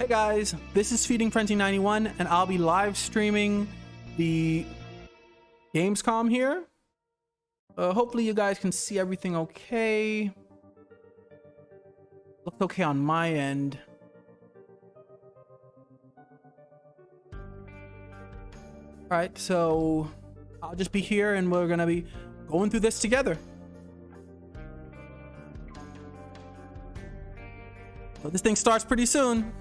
Hey guys, this is Feeding Frenzy 91 and I'll be live streaming the Gamescom here. Hopefully you guys can see everything okay. Looks okay on my end. Alright, so I'll just be here and we're gonna be going through this together. So this thing starts pretty soon.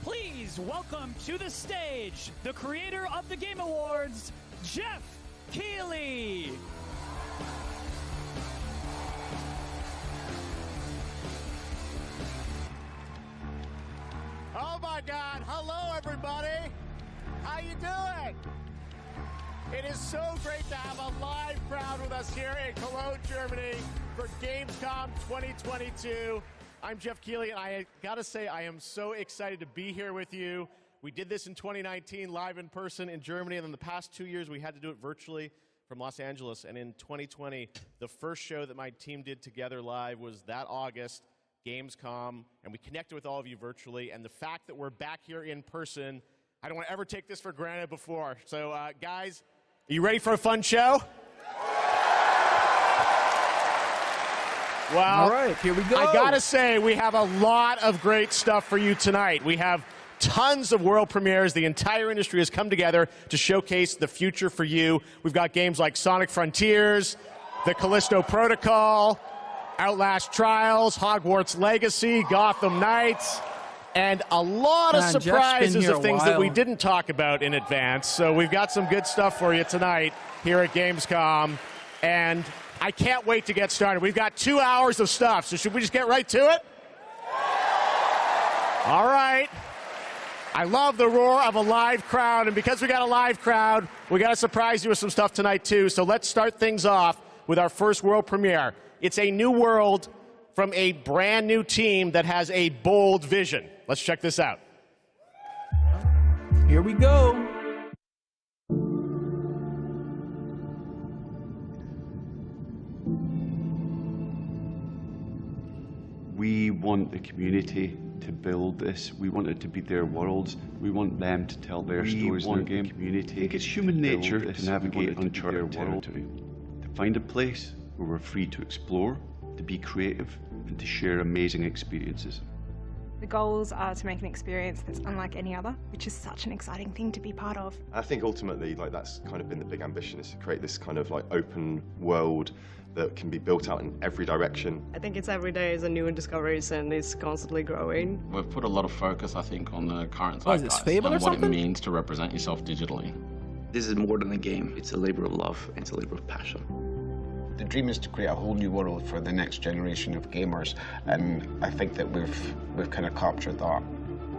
Please welcome to the stage the creator of the Game Awards, Jeff Keighley. Oh my God, hello everybody. How you doing? It is so great to have a live crowd with us here in Cologne, Germany for Gamescom 2022. I'm Jeff Keighley, and I gotta say, I am so excited to be here with you. We did this in 2019, live in person in Germany, and then the past 2 years, we had to do it virtually from Los Angeles. And in 2020, the first show that my team did together live was that August, Gamescom, and we connected with all of you virtually. And the fact that we're back here in person, I don't want to ever take this for granted before. So, guys, are you ready for a fun show? Well, All right, here we go. I gotta say, we have a lot of great stuff for you tonight. We have tons of world premieres. The entire industry has come together to showcase the future for you. We've got games like Sonic Frontiers, the Callisto Protocol, Outlast Trials, Hogwarts Legacy, Gotham Knights, and a lot of surprises of things that we didn't talk about in advance. So we've got some good stuff for you tonight here at Gamescom, and I can't wait to get started. We've got 2 hours of stuff, so should we just get right to it? All right. I love the roar of a live crowd, and because we got a live crowd, we got to surprise you with some stuff tonight, too. So let's start things off with our first world premiere. It's a new world from a brand new team that has a bold vision. Let's check this out. Here we go. We want the community to build this. We want it to be their worlds. We want them to tell their stories in their game. Community. I think it's human nature to navigate uncharted territory, to find a place where we're free to explore, to be creative, and to share amazing experiences. The goals are to make an experience that's unlike any other, which is such an exciting thing to be part of. I think ultimately, that's kind of been the big ambition, is to create this kind of open world that can be built out in every direction. I think it's every day is a new discoveries and it's constantly growing. We've put a lot of focus, I think, on the current zeitgeist and what it means to represent yourself digitally. This is more than a game. It's a labor of love, and it's a labor of passion. The dream is to create a whole new world for the next generation of gamers, and I think that we've kind of captured that.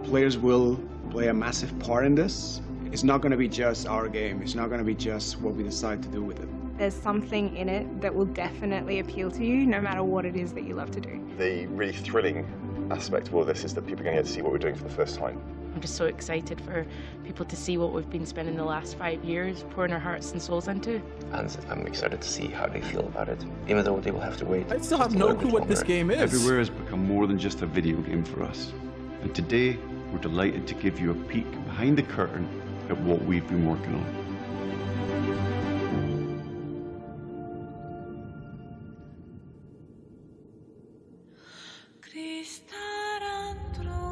Players will play a massive part in this. It's not going to be just our game. It's not going to be just what we decide to do with it. There's something in it that will definitely appeal to you, no matter what it is that you love to do. The really thrilling aspect of all this is that people are going to get to see what we're doing for the first time. I'm just so excited for people to see what we've been spending the last 5 years pouring our hearts and souls into. And I'm excited to see how they feel about it, even though they will have to wait. I still have no clue what this game is. Everywhere has become more than just a video game for us. And today, we're delighted to give you a peek behind the curtain at what we've been working on.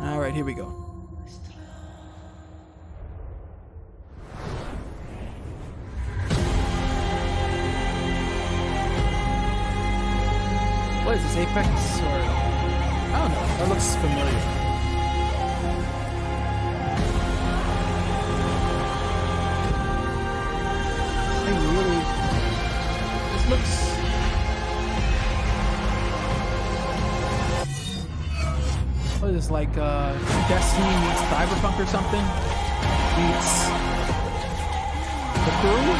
All right, here we go. What is this, Apex or... I don't know, that looks familiar. It's like Destiny meets Cyberpunk or something. Meets The Crew.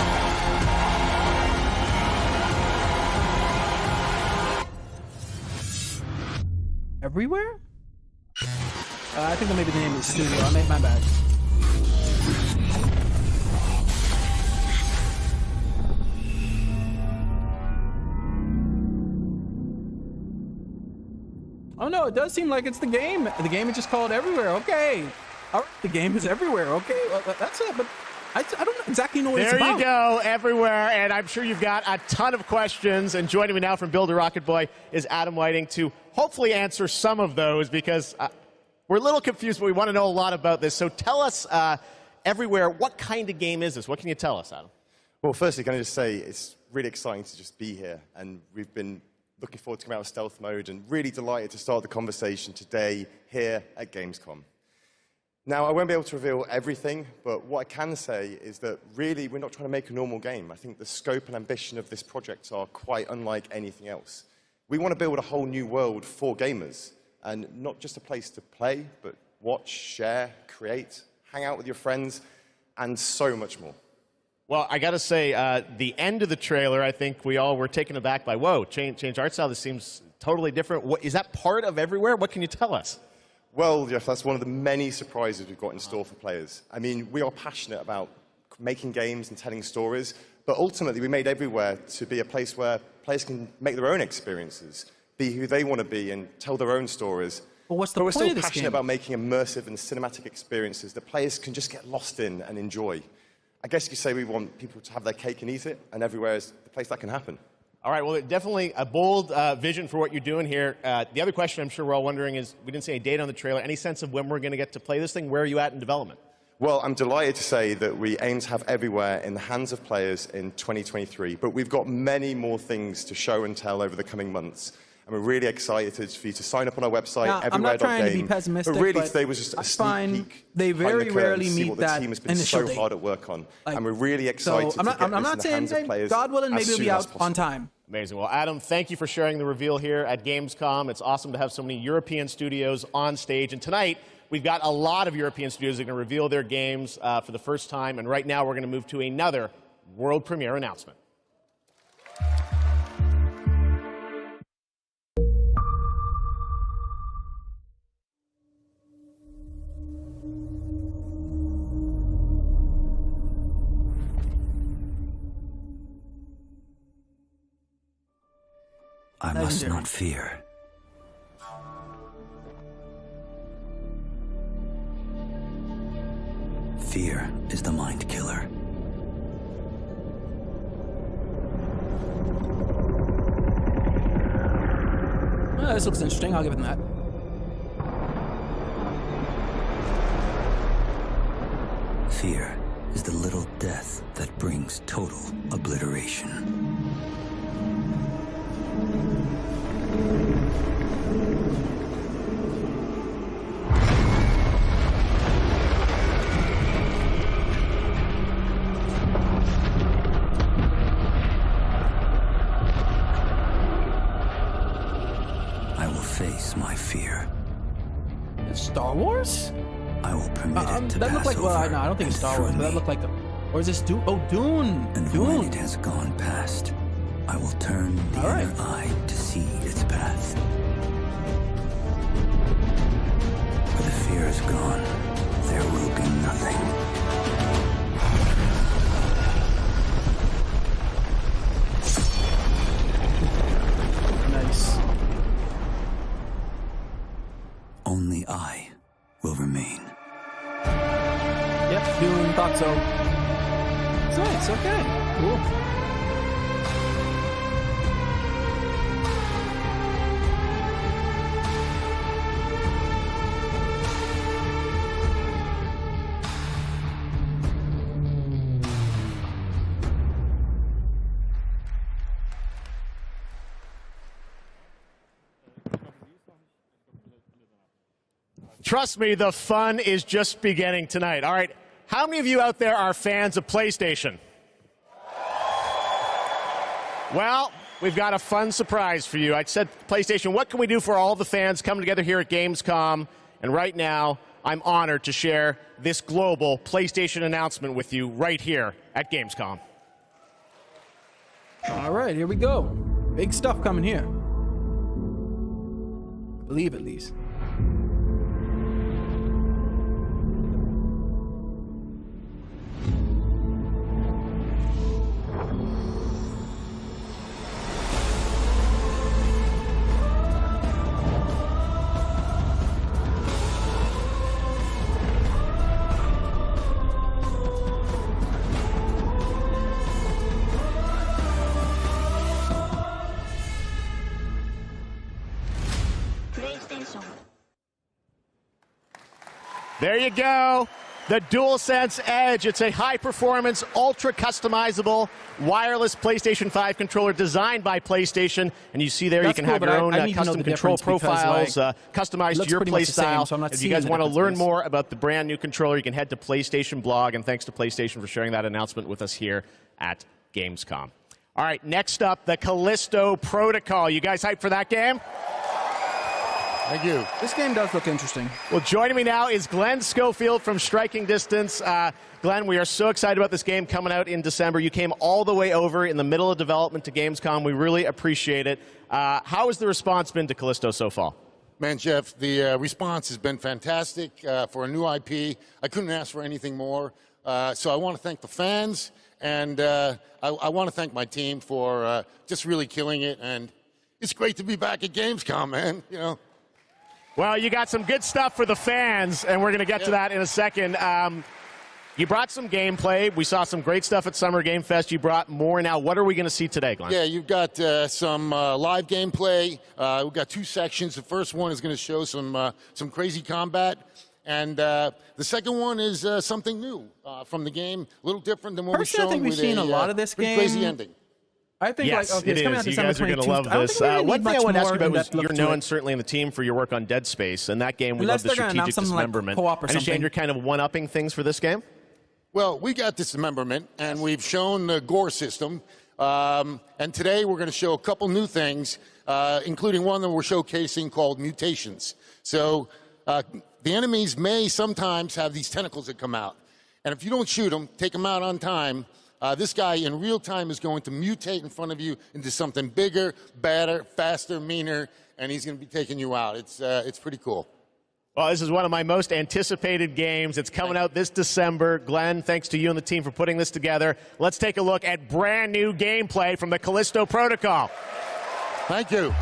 Everywhere? I think that may be the name of the studio. I made my bad. Oh no, it does seem like it's the game. The game is just called Everywhere. Okay. All right, the game is everywhere. Okay, well, that's it. But I don't exactly know what it's about. There you go, Everywhere. And I'm sure you've got a ton of questions. And joining me now from Builder Rocket Boy is Adam Whiting to hopefully answer some of those, because we're a little confused, but we want to know a lot about this. So tell us, Everywhere, what kind of game is this? What can you tell us, Adam? Well, firstly, can I just say it's really exciting to just be here. And we've been looking forward to coming out of stealth mode and really delighted to start the conversation today here at Gamescom. Now, I won't be able to reveal everything, but what I can say is that really we're not trying to make a normal game. I think the scope and ambition of this project are quite unlike anything else. We want to build a whole new world for gamers, and not just a place to play, but watch, share, create, hang out with your friends, and so much more. Well, I got to say, the end of the trailer, I think we all were taken aback by, whoa, change art style, this seems totally different. Is that part of Everywhere? What can you tell us? Well, Jeff, that's one of the many surprises we've got in store for players. I mean, we are passionate about making games and telling stories, but ultimately we made Everywhere to be a place where players can make their own experiences, be who they want to be, and tell their own stories. Well, what's the point of this game? But we're still passionate about making immersive and cinematic experiences that players can just get lost in and enjoy. I guess you could say we want people to have their cake and eat it, and Everywhere is the place that can happen. All right, well, definitely a bold vision for what you're doing here. The other question I'm sure we're all wondering is, we didn't see a date on the trailer. Any sense of when we're going to get to play this thing? Where are you at in development? Well, I'm delighted to say that we aim to have Everywhere in the hands of players in 2023, but we've got many more things to show and tell over the coming months. And we're really excited for you to sign up on our website, everywhere.game. I'm not trying to be pessimistic, but really today was just a sneak peek. They very rarely meet what that the team has been initial so date. hard at work on. And we're really excited so to get I'm this not in the saying hands of players. God willing, maybe as it'll be soon as out possible. on time. Amazing. Well, Adam, thank you for sharing the reveal here at Gamescom. It's awesome to have so many European studios on stage. And tonight, we've got a lot of European studios that are going to reveal their games for the first time. And right now, we're going to move to another world premiere announcement. I must not fear. Fear is the mind killer. This looks interesting. I'll give it that. Fear is the little death that brings total obliteration. I will face my fear. It's Star Wars? I will permit it to that pass looked like, well, over no, I don't think it's Star Wars, but that looked like or is this Dune? Oh, Dune! And Dune. when it has gone past, I will turn the other eye to see its path. Where the fear is gone, there will be nothing. Nice. Only I will remain. Yep, Dune, thought so. It's nice, okay. Cool. Trust me, the fun is just beginning tonight. All right, how many of you out there are fans of PlayStation? Well, we've got a fun surprise for you. I said, PlayStation, what can we do for all the fans coming together here at Gamescom? And right now, I'm honored to share this global PlayStation announcement with you right here at Gamescom. All right, here we go. Big stuff coming here. I believe, at least. There you go. The DualSense Edge. It's a high-performance, ultra-customizable, wireless PlayStation 5 controller designed by PlayStation. And you see there, you can have your own custom control profiles customized to your play style. If you guys want to learn more about the brand new controller, you can head to PlayStation blog. And thanks to PlayStation for sharing that announcement with us here at Gamescom. All right, next up, the Callisto Protocol. You guys hyped for that game? Thank you. This game does look interesting. Well, joining me now is Glenn Schofield from Striking Distance. Glenn, we are so excited about this game coming out in December. You came all the way over in the middle of development to Gamescom. We really appreciate it. How has the response been to Callisto so far? Man, Jeff, the response has been fantastic for a new IP. I couldn't ask for anything more. So I want to thank the fans, and I want to thank my team for just really killing it. And it's great to be back at Gamescom, man. You know. Well, you got some good stuff for the fans, and we're going to get to that in a second. You brought some gameplay. We saw some great stuff at Summer Game Fest. You brought more now. What are we going to see today, Glenn? Yeah, you've got some live gameplay. We've got two sections. The first one is going to show some crazy combat. And the second one is something new from the game, a little different than what we've shown. I think we've seen a lot of this game. Crazy ending. I think yes, like, okay, it's coming out December 22nd. You guys are going to love this. One thing I want to ask you about was you're known certainly in the team for your work on Dead Space, and that game we love the strategic dismemberment. Like I understand you're kind of one-upping things for this game? Well, we got dismemberment, and we've shown the gore system. And today we're going to show a couple new things, including one that we're showcasing called mutations. So the enemies may sometimes have these tentacles that come out. And if you don't shoot them, take them out on time, this guy in real time is going to mutate in front of you into something bigger, badder, faster, meaner, and he's going to be taking you out. It's pretty cool. Well, this is one of my most anticipated games. It's coming out this December. Glenn, thanks to you and the team for putting this together. Let's take a look at brand new gameplay from the Callisto Protocol. Thank you.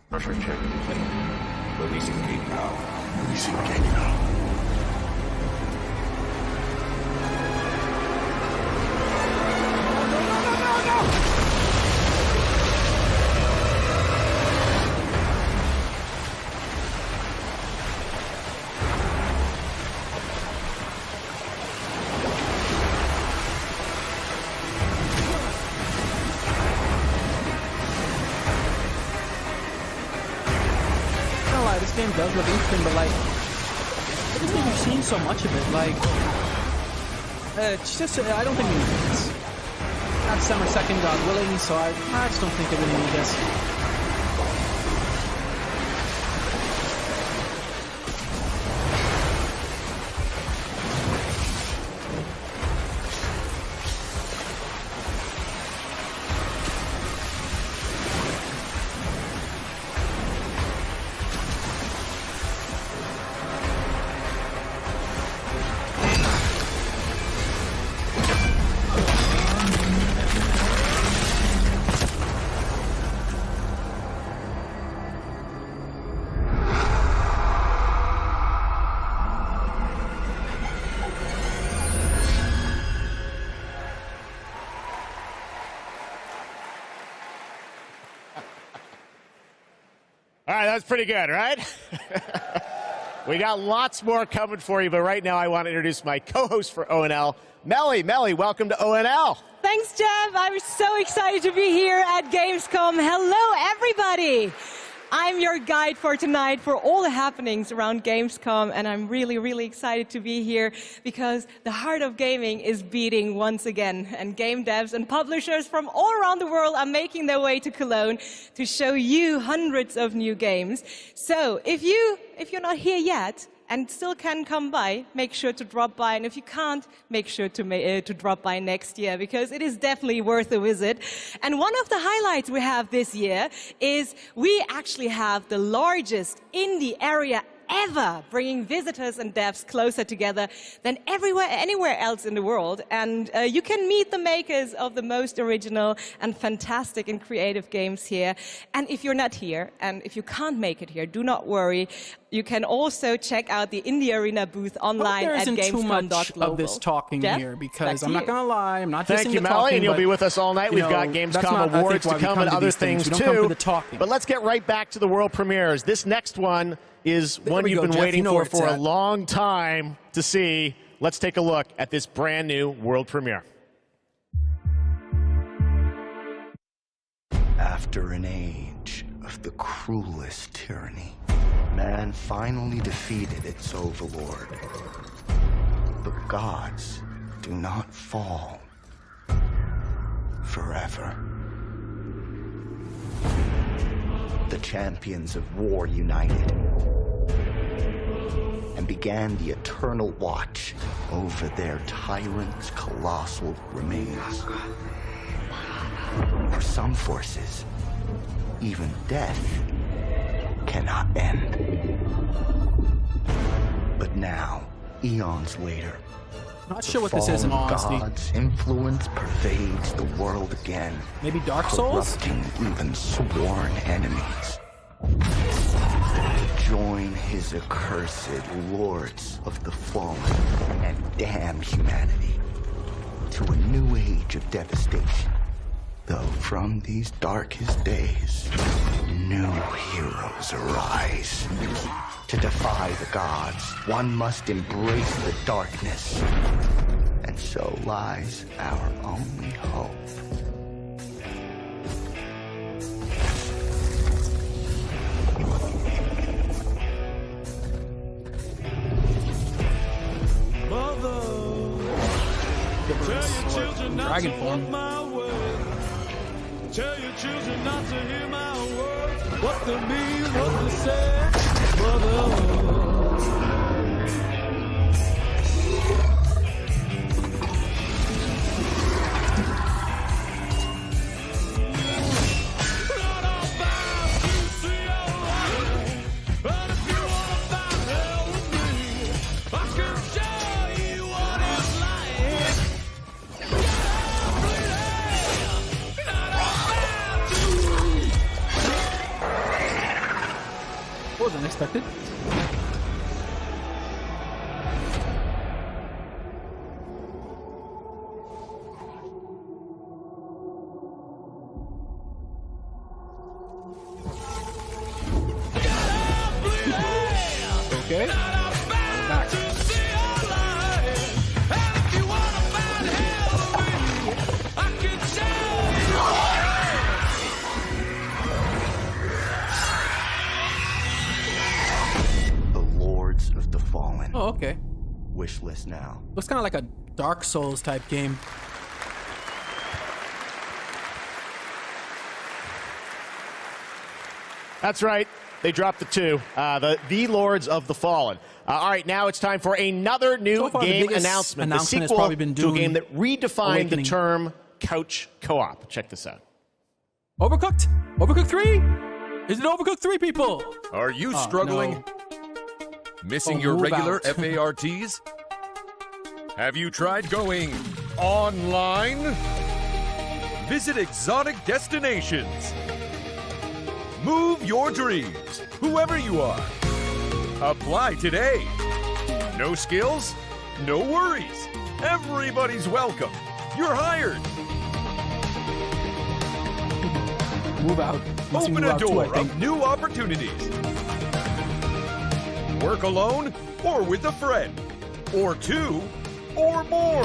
Pressure check complete. Releasing gate valve. Releasing gate valve. game does look interesting, but like, I just think we've seen so much of it. Like, it's just, I don't think we need this. Not December 2nd, God willing, so I just don't think they really need this. All right, that's pretty good, right? We got lots more coming for you, but right now I want to introduce my co-host for ONL, Melly. Melly, welcome to ONL. Thanks, Jeff. I'm so excited to be here at Gamescom. Hello, everybody. I'm your guide for tonight for all the happenings around Gamescom, and I'm really, really excited to be here because the heart of gaming is beating once again, and game devs and publishers from all around the world are making their way to Cologne to show you hundreds of new games. So if you're not here yet, and still can come by, make sure to drop by. And if you can't, make sure to drop by next year, because it is definitely worth a visit. And one of the highlights we have this year is we actually have the largest indie area ever, bringing visitors and devs closer together than anywhere else in the world. And you can meet the makers of the most original and fantastic and creative games here. And if you're not here, and if you can't make it here, do not worry. You can also check out the Indie Arena booth online at Gamescom.global. Too much of this talking Jeff, here, because I'm not going to lie, I'm not Thank you, Melly, and you'll be with us all night. We've got Gamescom awards to come and other things too. But let's get right back to the world premieres. This next one is one you've been waiting for a long time to see. Let's take a look at this brand new world premiere. After an age of the cruelest tyranny, man finally defeated its overlord. The gods do not fall forever. The champions of war united and began the eternal watch over their tyrant's colossal remains. For some forces, even death cannot end. But now, eons later, not sure what this is in all honesty. God's influence pervades the world again. Maybe Dark Souls? Corrupting even sworn enemies. Join his accursed lords of the fallen and damn humanity to a new age of devastation. Though from these darkest days, new heroes arise. To defy the gods, one must embrace the darkness. And so lies our only hope. Dragon form. Tell your children not to hear my words. What they mean, what they say, mother. Was unexpected. Okay. Back. Oh, okay. Wish list now. Looks kind of like a Dark Souls type game. That's right. They dropped the 2. The Lords of the Fallen. All right, now it's time for another new game announcement. The sequel to a game that redefined the term couch co-op. Check this out. Overcooked? Overcooked 3? Is it Overcooked 3, people? Are you struggling? No. Missing your regular FARTs? Have you tried going online? Visit exotic destinations. Move your dreams, whoever you are. Apply today. No skills? No worries. Everybody's welcome. You're hired. Move out. Open a door of new opportunities. Work alone or with a friend, or 2 or more.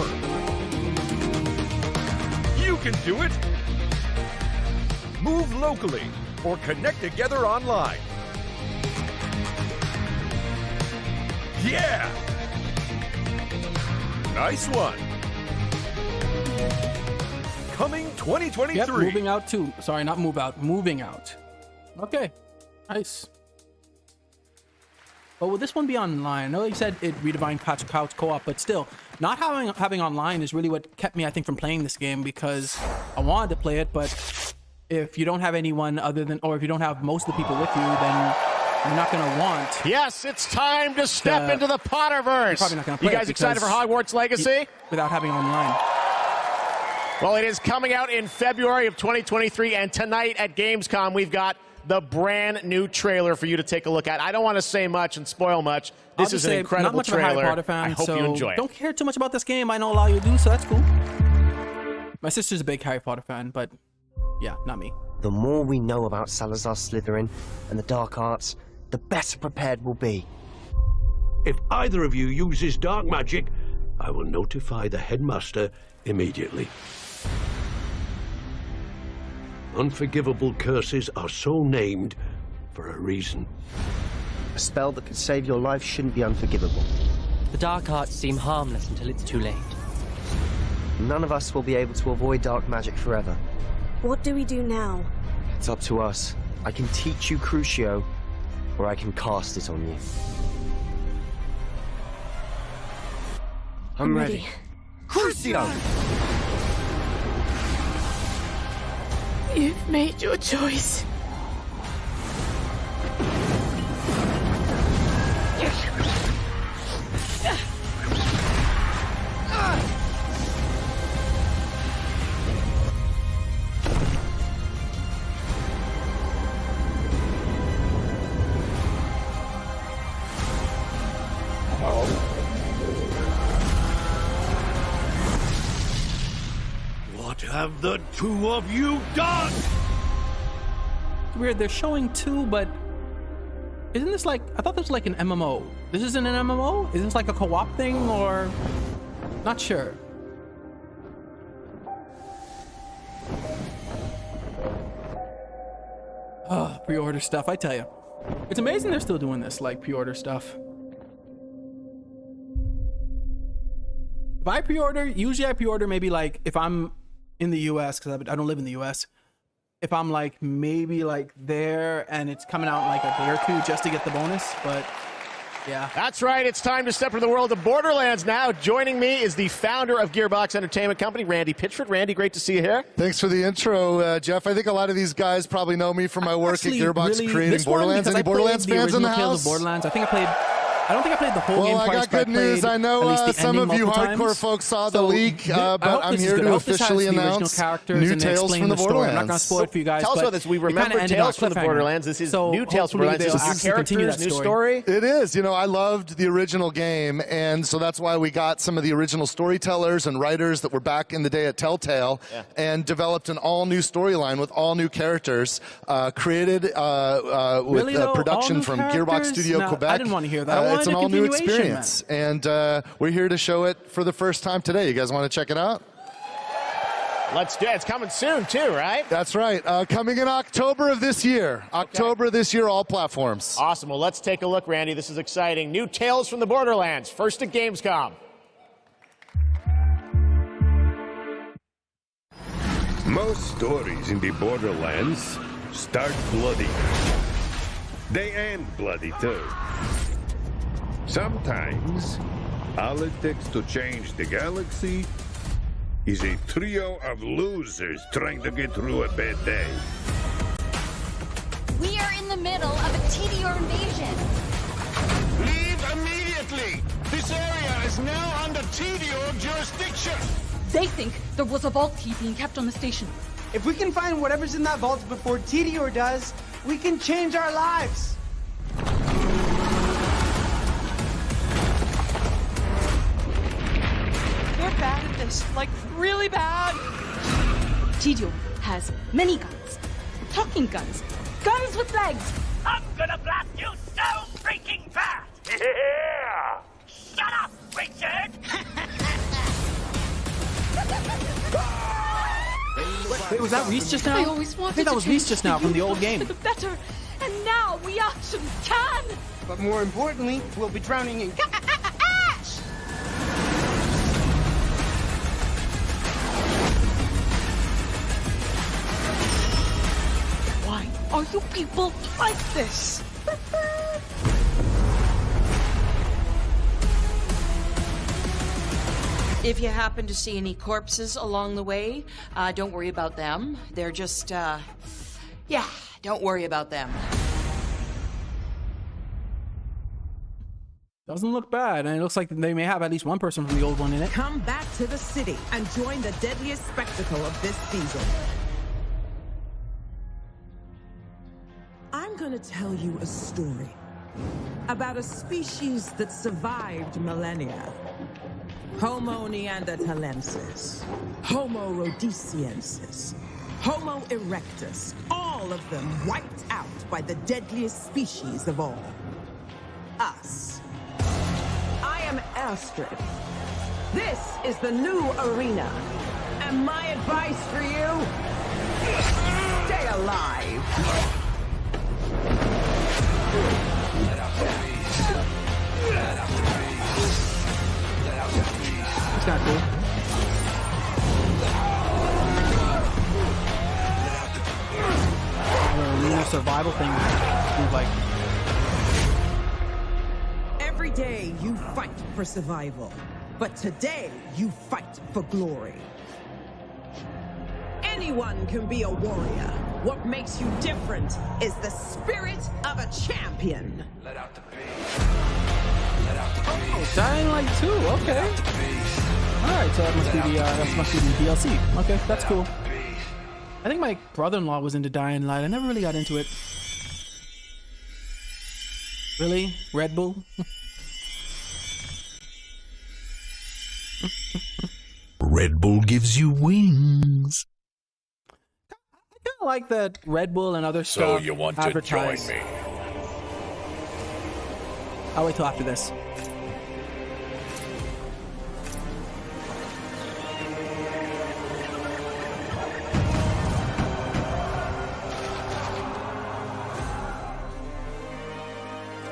You can do it. Move locally or connect together online. Yeah! Nice one. Coming 2023. Yep, moving out too. Sorry, not move out. Moving out. Okay. Nice. But will this one be online? I know you said it redefined couch co-op, but still, not having online is really what kept me, I think, from playing this game, because I wanted to play it, but if you don't have anyone other than, or if you don't have most of the people with you, then you're not going to want. Yes, it's time to step into the Potterverse. Probably not going to play. You guys excited for Hogwarts Legacy? Without having online. Well, it is coming out in February of 2023, and tonight at Gamescom, we've got the brand new trailer for you to take a look at. I don't want to say much and spoil much. This is an incredible not much trailer. Of a Harry Potter fan, I hope you enjoy it. Don't care too much about this game. I know a lot of you do, so that's cool. My sister's a big Harry Potter fan, but yeah, not me. The more we know about Salazar Slytherin and the dark arts, the better prepared we'll be. If either of you uses dark magic, I will notify the headmaster immediately. Unforgivable curses are so named for a reason. A spell that could save your life shouldn't be unforgivable. The dark arts seem harmless until it's too late. None of us will be able to avoid dark magic forever. What do we do now? It's up to us. I can teach you Crucio, or I can cast it on you. I'm ready. Crucio! You've made your choice. What have the two of you done? Weird, they're showing 2, but isn't this like, I thought this was like an MMO. This isn't an MMO? Is this like a co-op thing, or not sure? Oh, pre-order stuff, I tell you. It's amazing they're still doing this, like pre-order stuff. If I pre-order, usually I pre-order maybe like if I'm in the US, because I don't live in the US. If I'm like maybe like there and it's coming out in like a day or 2 just to get the bonus, but yeah. That's right. It's time to step into the world of Borderlands now. Joining me is the founder of Gearbox Entertainment Company, Randy Pitchford. Randy, great to see you here. Thanks for the intro, Jeff. I think a lot of these guys probably know me from my work at Gearbox creating Borderlands. Any Borderlands fans in the house? Borderlands. I don't think I played the whole game twice. Well, I got good news. I know some of you hardcore folks saw the leak, but I'm here to officially announce new Tales from the Borderlands. I'm not going to spoil it for you guys. Tell us about this. We remember Tales from the Borderlands. This is new Tales from the Borderlands. This is new characters, new story. It is. You know, I loved the original game, and so that's why we got some of the original storytellers and writers that were back in the day at Telltale and developed an all-new storyline with all new characters, created with production from Gearbox Studio Quebec. I didn't want to hear that. It's an all-new experience, and we're here to show it for the first time today. You guys want to check it out? Let's do it. It's coming soon, too, right? That's right. Coming in October of this year. October this year, all platforms. Awesome. Well, let's take a look, Randy. This is exciting. New Tales from the Borderlands. First at Gamescom. Most stories in the Borderlands start bloody. They end bloody, too. Sometimes, all it takes to change the galaxy is a trio of losers trying to get through a bad day. We are in the middle of a TDR invasion. Leave immediately! This area is now under TDO jurisdiction! They think there was a vault key being kept on the station. If we can find whatever's in that vault before TDO does, we can change our lives. We're bad at this, like really bad. TDO has many guns, talking guns, guns with legs. I'm gonna blast you so freaking fast! Yeah! Shut up, Richard! Wait, was that Reese just now? I always wanted I think that was Reese just now from the old game. For the better, and now we actually can. But more importantly, we'll be drowning in ash. Why are you people like this? If you happen to see any corpses along the way, don't worry about them. They're just, yeah, don't worry about them. Doesn't look bad, and it looks like they may have at least one person from the old one in it. Come back to the city and join the deadliest spectacle of this season. I'm gonna tell you a story about a species that survived millennia. Homo neanderthalensis, Homo rhodesiensis, Homo erectus, all of them wiped out by the deadliest species of all, us. I am Astrid. This is the new arena. And my advice for you, stay alive. It's kind of cool. The survival thing seems like. Every day you fight for survival, but today you fight for glory. Anyone can be a warrior. What makes you different is the spirit of a champion. Let out the Oh, Dying Light 2, okay. Alright, so that must be the DLC. Okay, that's cool. I think my brother-in-law was into Dying Light. I never really got into it. Really? Red Bull? Red Bull gives you wings. I kind of like that Red Bull and other stuff. So you want to join me? I'll wait till after this.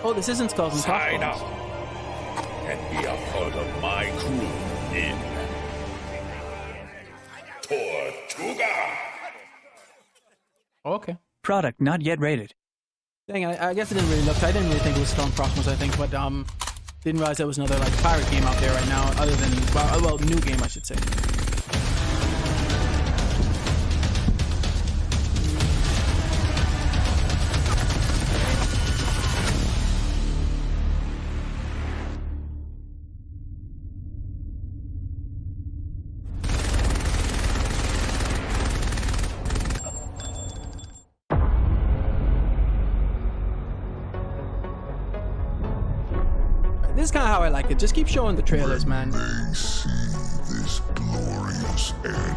Oh, this isn't Skulls and Sign Crossbones. up and be a part of my crew in Tortuga. Okay. Product not yet rated. Dang, I guess it didn't really look. I didn't really think it was Skull and Crossbones. I think, but didn't realize there was another like pirate game out there right now, other than well, new game I should say. This is kind of how I like it. Just keep showing the trailers, man. They see this glorious end.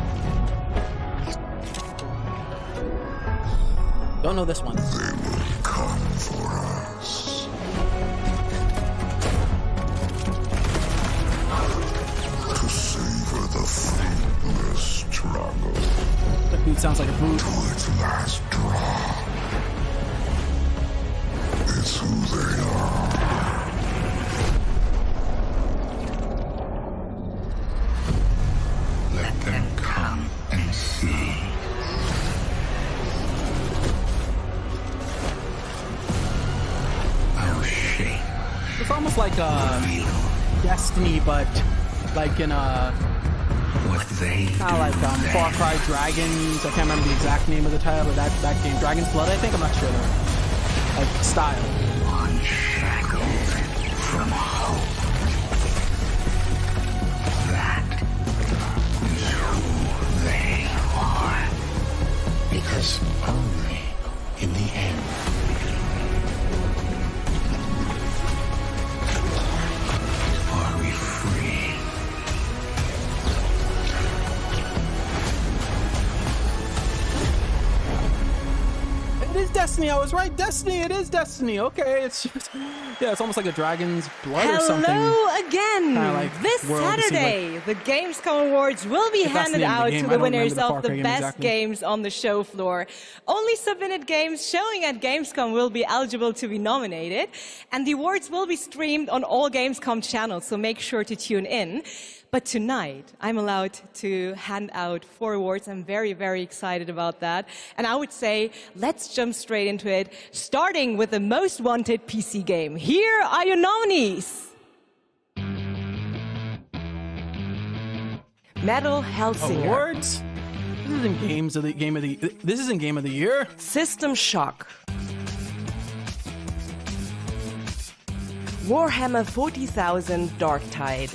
Don't know this one. They will come for us. To savor the fruitless struggle. they are. Let them come and see. I'll shape. It's almost like Destiny, but like in a what they kind of like Far Cry Dragons. I can't remember the exact name of the title, but that game, Dragon's Blood, I think. I'm not sure. Like style. Unshackled from hope. That is who they are. Because only in the end are we free. It is Destiny. I was right. Destiny. It is Destiny. Okay. It's just, yeah. It's almost like a Dragon's Blood or something. Hello again. Like this Saturday, the Gamescom Awards will be handed out to the winners of the best games on the show floor. Only submitted games showing at Gamescom will be eligible to be nominated, and the awards will be streamed on all Gamescom channels, so make sure to tune in. But tonight, I'm allowed to hand out 4 awards. I'm very, very excited about that. And I would say, let's jump straight into it, starting with the most wanted PC game. Here are your nominees. Metal Hellsinger. Awards? This isn't this isn't Game of the Year. System Shock. Warhammer 40,000 Darktide.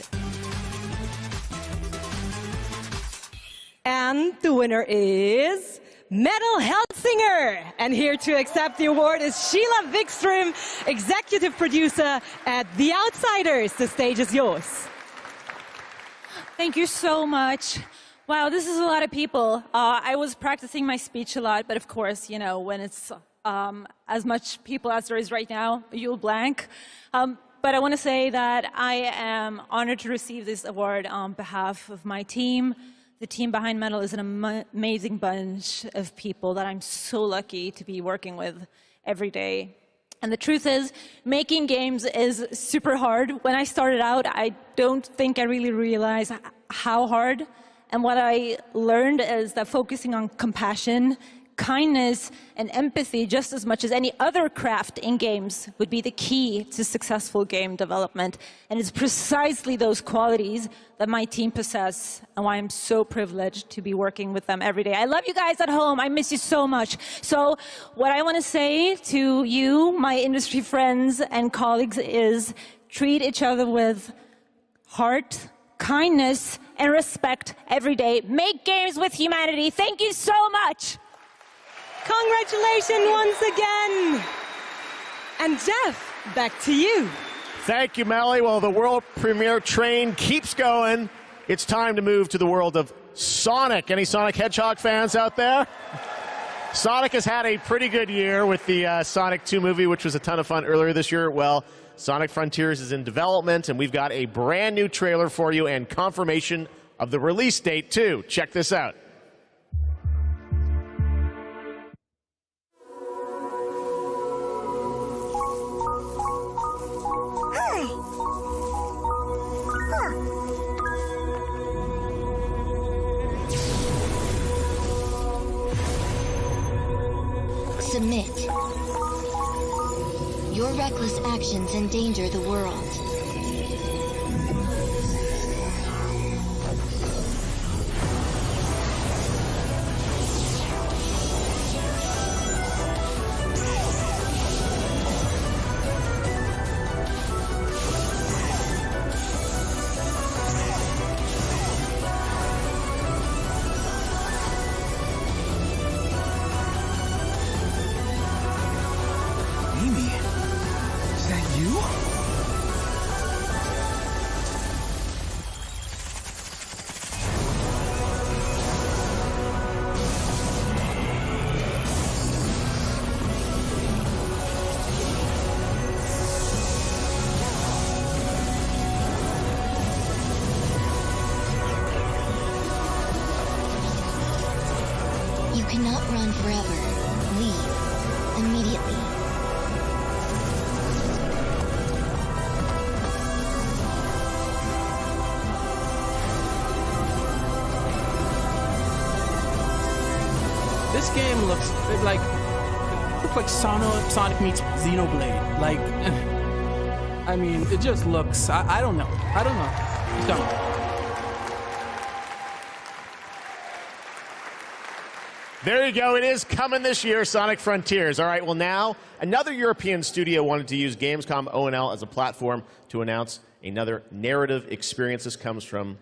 And the winner is Metal Hellsinger. And here to accept the award is Sheila Wikström, executive producer at The Outsiders. The stage is yours. Thank you so much. Wow, this is a lot of people. I was practicing my speech a lot, but of course, you know, when it's as much people as there is right now, you'll blank. But I want to say that I am honored to receive this award on behalf of my team. The team behind Metal is an amazing bunch of people that I'm so lucky to be working with every day. And the truth is, making games is super hard. When I started out, I don't think I really realized how hard. And what I learned is that focusing on compassion, kindness, and empathy just as much as any other craft in games would be the key to successful game development. And it's precisely those qualities that my team possess and why I'm so privileged to be working with them every day. I love you guys at home. I miss you so much. So what I want to say to you, my industry friends and colleagues, is treat each other with heart, kindness, and respect every day. Make games with humanity. Thank you so much. Congratulations once again. And Jeff, back to you. Thank you, Melly. Well, the world premiere train keeps going. It's time to move to the world of Sonic. Any Sonic Hedgehog fans out there? Sonic has had a pretty good year with the Sonic 2 movie, which was a ton of fun earlier this year. Well, Sonic Frontiers is in development, and we've got a brand new trailer for you and confirmation of the release date, too. Check this out. Submit. Your reckless actions endanger the world. You cannot run forever. Leave immediately. This game looks like Sonic meets Xenoblade. Like, I mean, it just looks. I don't know. I don't know. Don't. There you go. It is coming this year, Sonic Frontiers. All right, well, now another European studio wanted to use Gamescom O&L as a platform to announce another narrative experience. This comes from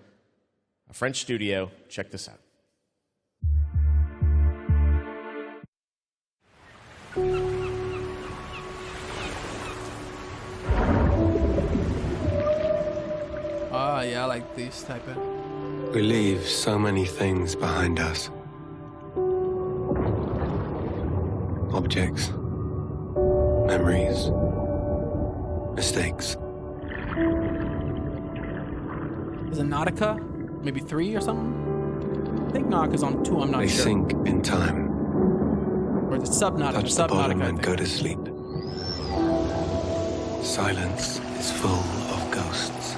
a French studio. Check this out. Ah, yeah, I like these type of. We leave so many things behind us. Objects, memories, mistakes. Is it Nautica? Maybe 3 or something? I think Nautica's on 2, I'm not They sure. sink in time. Or the Subnautica. Touch the bottom Subnautica, I and think. go to sleep. Silence is full of ghosts.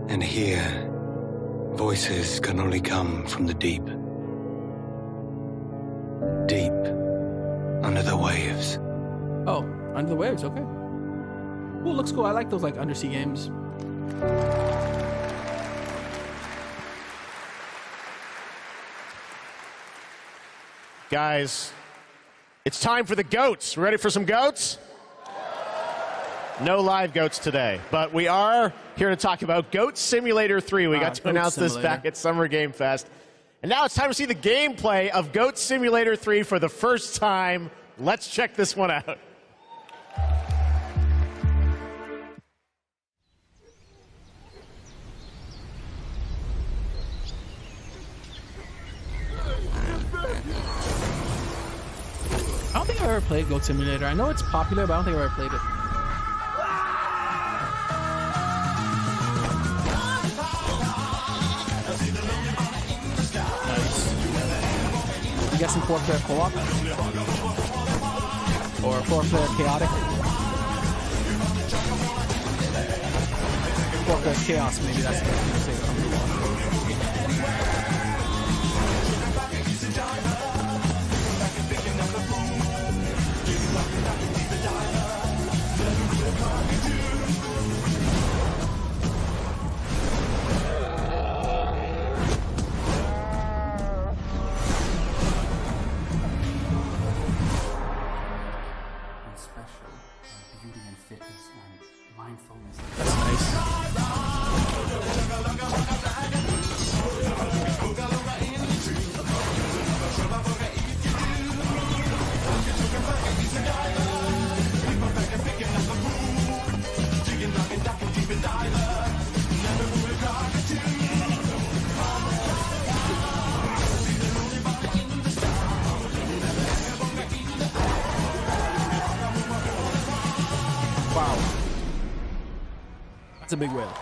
And here, voices can only come from the deep. Deep under the waves. Oh, Under the Waves, okay. Cool, looks cool. I like those like undersea games. Guys, it's time for the goats. Ready for some goats? No live goats today, but we are here to talk about Goat Simulator 3. We got to announce this back at Summer Game Fest. And now it's time to see the gameplay of Goat Simulator 3 for the first time. Let's check this one out. I don't think I've ever played Goat Simulator. I know it's popular, but I don't think I've ever played it. I'm guessing 4-player co-op or 4-player chaotic. 4-player chaos, maybe that's what I'm going to say. That's nice. Wow. That's a big whale.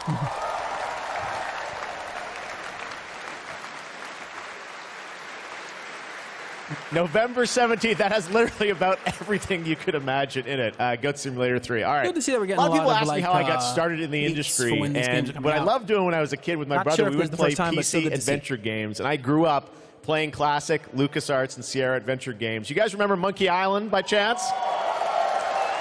November 17th. That has literally about everything you could imagine in it. Goat Simulator 3. All right. Good to see that we're getting a lot of people ask like, me how I got started in the industry. for when these games are And coming what I out. loved doing when I was a kid with my Not brother, sure if we it would was the play first time, but still PC good to see. adventure games. And I grew up playing classic LucasArts and Sierra adventure games. You guys remember Monkey Island by chance?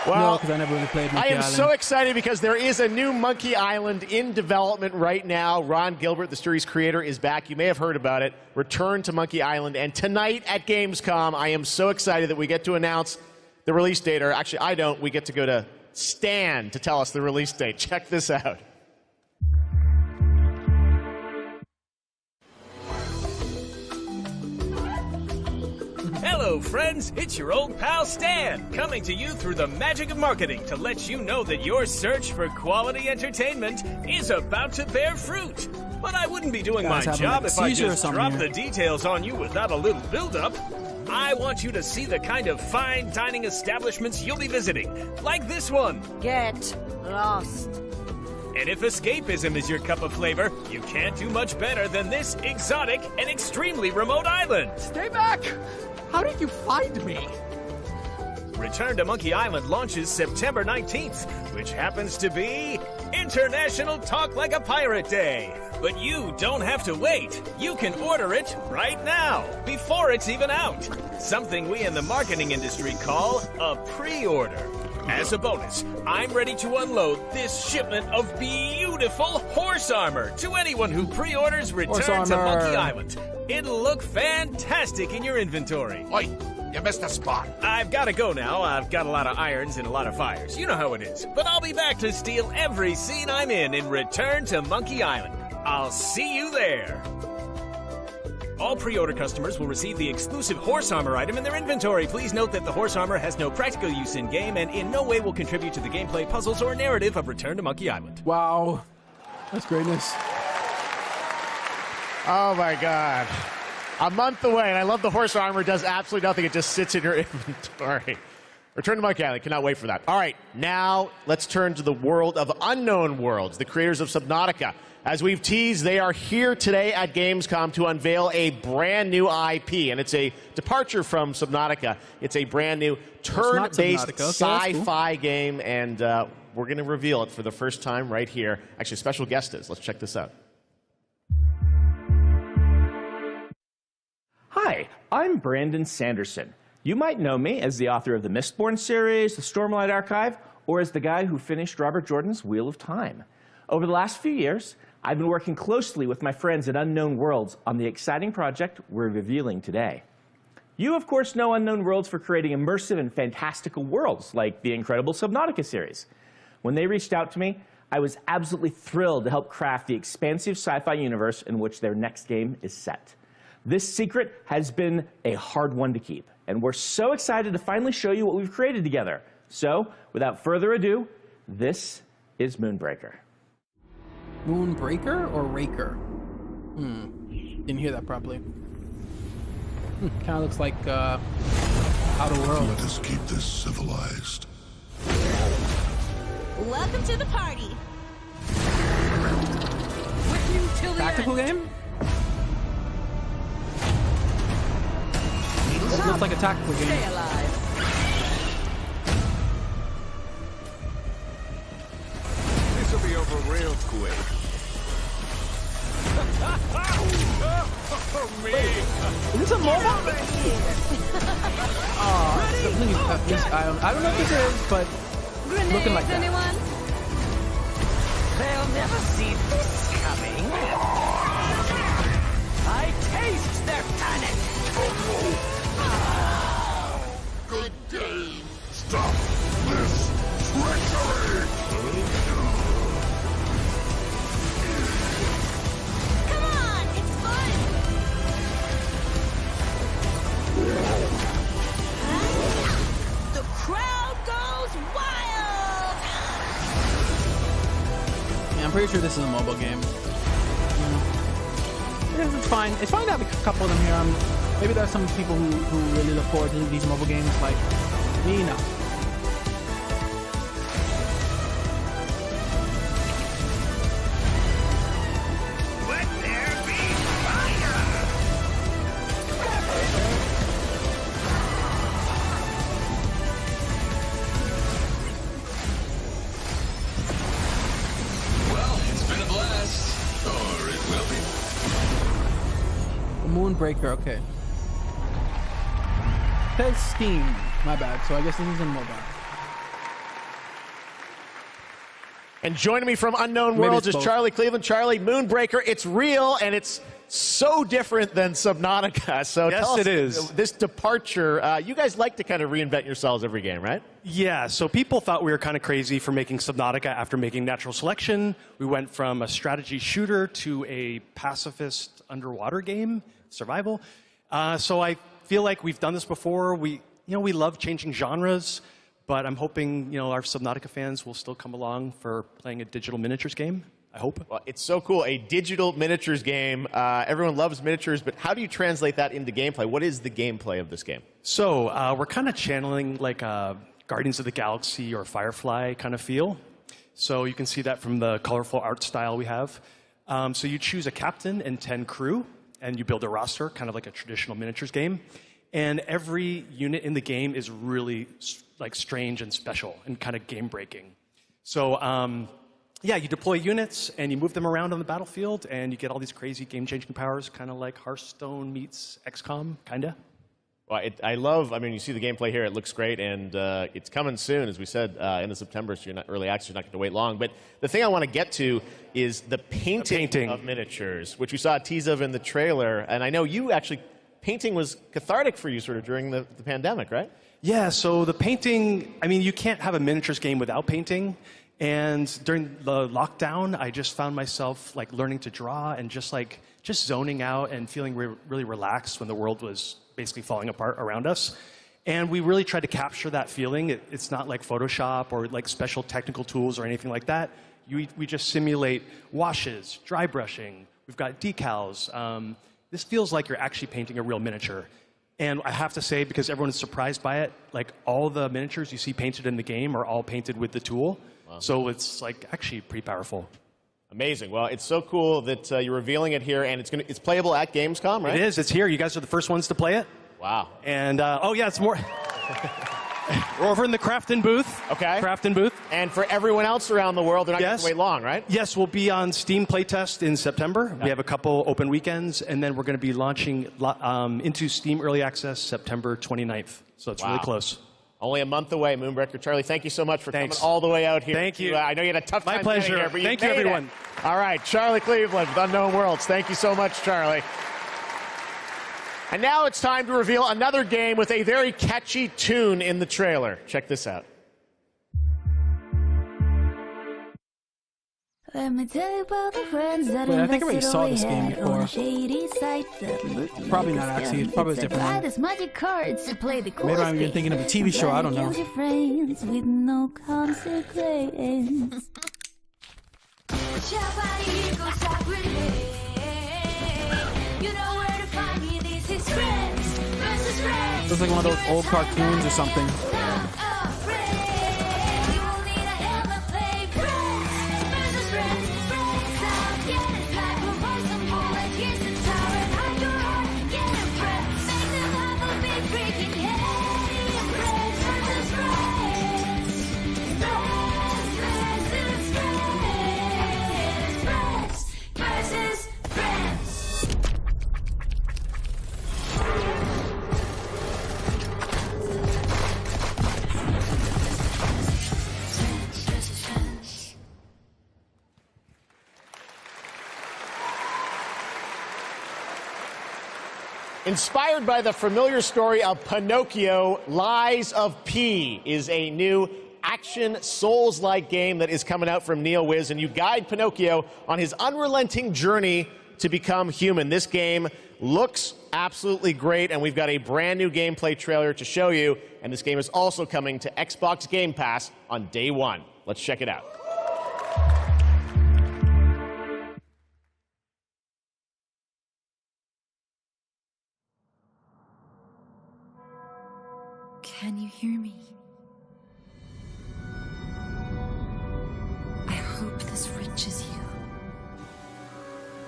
No, Well, because I never really played Monkey I am Island. so excited because there is a new Monkey Island in development right now. Ron Gilbert, the series creator, is back. You may have heard about it. Return to Monkey Island. And tonight at Gamescom, I am so excited that we get to announce the release date. Or actually, I don't. We get to go to Stan to tell us the release date. Check this out. Hello, friends. It's your old pal Stan, coming to you through the magic of marketing to let you know that your search for quality entertainment is about to bear fruit. But I wouldn't be doing my Guys having job like a if I seizure or just something dropped here. the details on you without a little build-up. I want you to see the kind of fine dining establishments you'll be visiting, like this one. Get lost. And if escapism is your cup of flavor, you can't do much better than this exotic and extremely remote island. Stay back! How did you find me? Return to Monkey Island launches September 19th, which happens to be International Talk Like a Pirate Day. But you don't have to wait. You can order it right now, before it's even out. Something we in the marketing industry call a pre-order. As a bonus, I'm ready to unload this shipment of beautiful horse armor to anyone who pre-orders Return to Monkey Island. It'll look fantastic in your inventory. Oi, you missed a spot. I've got to go now. I've got a lot of irons and a lot of fires. You know how it is. But I'll be back to steal every scene I'm in Return to Monkey Island. I'll see you there. All pre-order customers will receive the exclusive horse armor item in their inventory. Please note that the horse armor has no practical use in-game and in no way will contribute to the gameplay, puzzles, or narrative of Return to Monkey Island. Wow. That's greatness. Oh my God. A month away, and I love the horse armor. Does absolutely nothing. It just sits in your inventory. Return to Monkey Island. Cannot wait for that. All right, now let's turn to the world of Unknown Worlds, the creators of Subnautica. As we've teased, they are here today at Gamescom to unveil a brand new IP, and it's a departure from Subnautica. It's a brand new turn-based sci-fi game, and we're going to reveal it for the first time right here. Actually, a special guest is. Let's check this out. Hi, I'm Brandon Sanderson. You might know me as the author of the Mistborn series, the Stormlight Archive, or as the guy who finished Robert Jordan's Wheel of Time. Over the last few years, I've been working closely with my friends at Unknown Worlds on the exciting project we're revealing today. You, of course, know Unknown Worlds for creating immersive and fantastical worlds like the incredible Subnautica series. When they reached out to me, I was absolutely thrilled to help craft the expansive sci-fi universe in which their next game is set. This secret has been a hard one to keep, and we're so excited to finally show you what we've created together. So, without further ado, this is Moonbreaker. Moonbreaker or Raker? Didn't hear that properly. Kind of looks like Outer Worlds. Let us keep this civilized. Welcome to the party. With you till the Tactical end. game? It looks like a tactical game. Stay alive. This will be over real quick. Is this a mobile? Please, I don't know if this is, but looking like that. Anyone? They'll never see this coming. I taste their panic. Good day. Stop this treachery! Come on, it's fun. The crowd goes wild. Yeah, I'm pretty sure this is a mobile game. Yeah, it's fine. It's fine to have a couple of them here. Maybe there are some people who really look forward to these mobile games, like me, no. Let there be fire! Well, it's been a blast. Or it will be. Moonbreaker, okay. It says Steam, my bad, so I guess this isn't mobile. And joining me from Unknown Worlds is Charlie Cleveland. Charlie, Moonbreaker, it's real, and it's so different than Subnautica. So yes, tell us, it is. This departure, you guys like to kind of reinvent yourselves every game, right? Yeah, so people thought we were kind of crazy for making Subnautica after making Natural Selection. We went from a strategy shooter to a pacifist underwater game, survival. So I feel like we've done this before. We love changing genres, but I'm hoping, our Subnautica fans will still come along for playing a digital miniatures game. I hope. Well, it's so cool. A digital miniatures game. Everyone loves miniatures, but how do you translate that into gameplay? What is the gameplay of this game? So we're kind of channeling like Guardians of the Galaxy or Firefly kind of feel. So you can see that from the colorful art style we have. So you choose a captain and 10 crew, and you build a roster, kind of like a traditional miniatures game. And every unit in the game is really like strange and special and kind of game-breaking. So Yeah, you deploy units and you move them around on the battlefield, and you get all these crazy game-changing powers, kind of like Hearthstone meets XCOM, kind of. Well, I love, I mean, you see the gameplay here. It looks great, and it's coming soon, as we said, end of September, so you're not early access, you're not going to wait long. But the thing I want to get to is the painting of miniatures, which we saw a tease of in the trailer. And I know you actually, painting was cathartic for you sort of during the pandemic, right? Yeah, so the painting, I mean, you can't have a miniatures game without painting. And during the lockdown, I just found myself like learning to draw and just zoning out and feeling really relaxed when the world was basically falling apart around us. And we really tried to capture that feeling. It's not like Photoshop or like special technical tools or anything like that. We just simulate washes, dry brushing. We've got decals. This feels like you're actually painting a real miniature. And I have to say, because everyone is surprised by it, like all the miniatures you see painted in the game are all painted with the tool. Wow. So it's like actually pretty powerful. Amazing. Well, it's so cool that you're revealing it here, and it's playable at Gamescom, right? It is. It's here. You guys are the first ones to play it. Wow. And oh yeah, it's more. We're over in the Crafton booth. Okay. Crafton booth. And for everyone else around the world, they're not going to wait long, right? Yes, we'll be on Steam Playtest in September. We have a couple open weekends, and then we're going to be launching into Steam Early Access September 29th. So it's really close. Only a month away, Moonbreaker. Charlie, thank you so much for coming all the way out here. Thank you. I know you had a tough time My pleasure. getting here, but Thank you, everyone. All right, Charlie Cleveland with Unknown Worlds. Thank you so much, Charlie. And now it's time to reveal another game with a very catchy tune in the trailer. Check this out. Let me tell you about the friends that Wait, I think I already saw this game before. Probably not, actually. It's probably a different one. This magic cards to play the Maybe I'm even thinking of a TV show. I don't know. Your friends with no consequence. You know where to find me. This is friends versus friends. Looks like one of those old cartoons or something. Inspired by the familiar story of Pinocchio, Lies of P is a new action Souls-like game that is coming out from NeoWiz, and you guide Pinocchio on his unrelenting journey to become human. This game looks absolutely great, and we've got a brand new gameplay trailer to show you, and this game is also coming to Xbox Game Pass on day one. Let's check it out. Can you hear me? I hope this reaches you.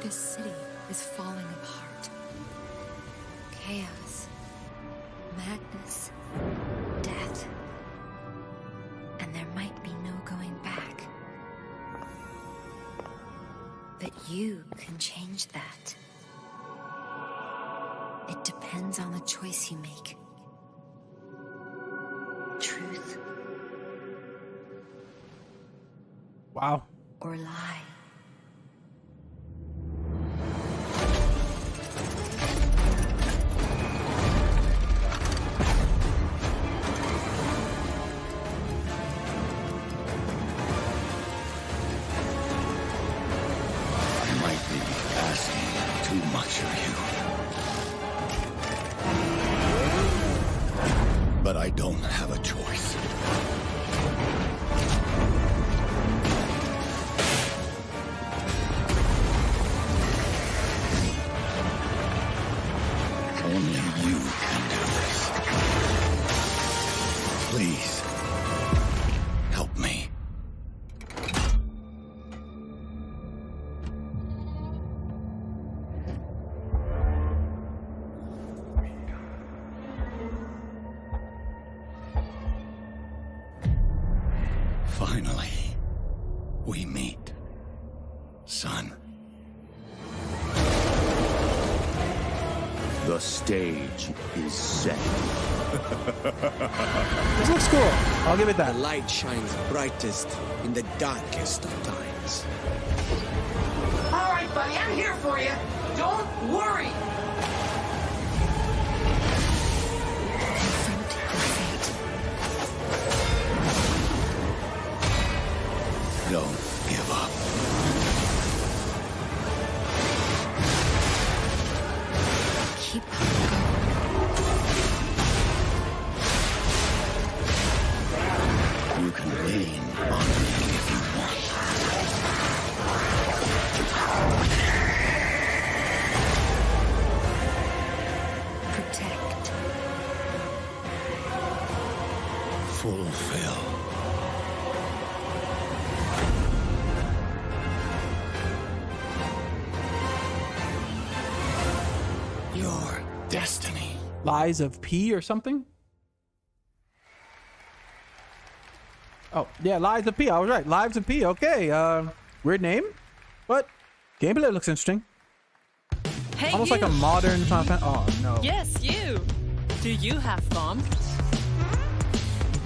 This city is falling apart. Chaos, madness, death. And there might be no going back. But you can change that. It depends on the choice you make. Truth. Wow. Or lie. I might be asking too much of you. But I don't have a choice. Only you can do this. Please, help me. Finally, we meet. son. The stage is set. This looks cool. I'll give it that. The light shines brightest in the darkest of times. All right, buddy, I'm here for you. Don't worry. Don't give up. Keep You can lean on me if you want. protect. Fulfill. Your destiny. Lies of P or something? Oh, yeah, Lives of P. I was right. Lives of P. Okay. Weird name, but gameplay looks interesting. Hey, Almost like a modern Final Fantasy. Oh, no. Yes, you. Do you have fun?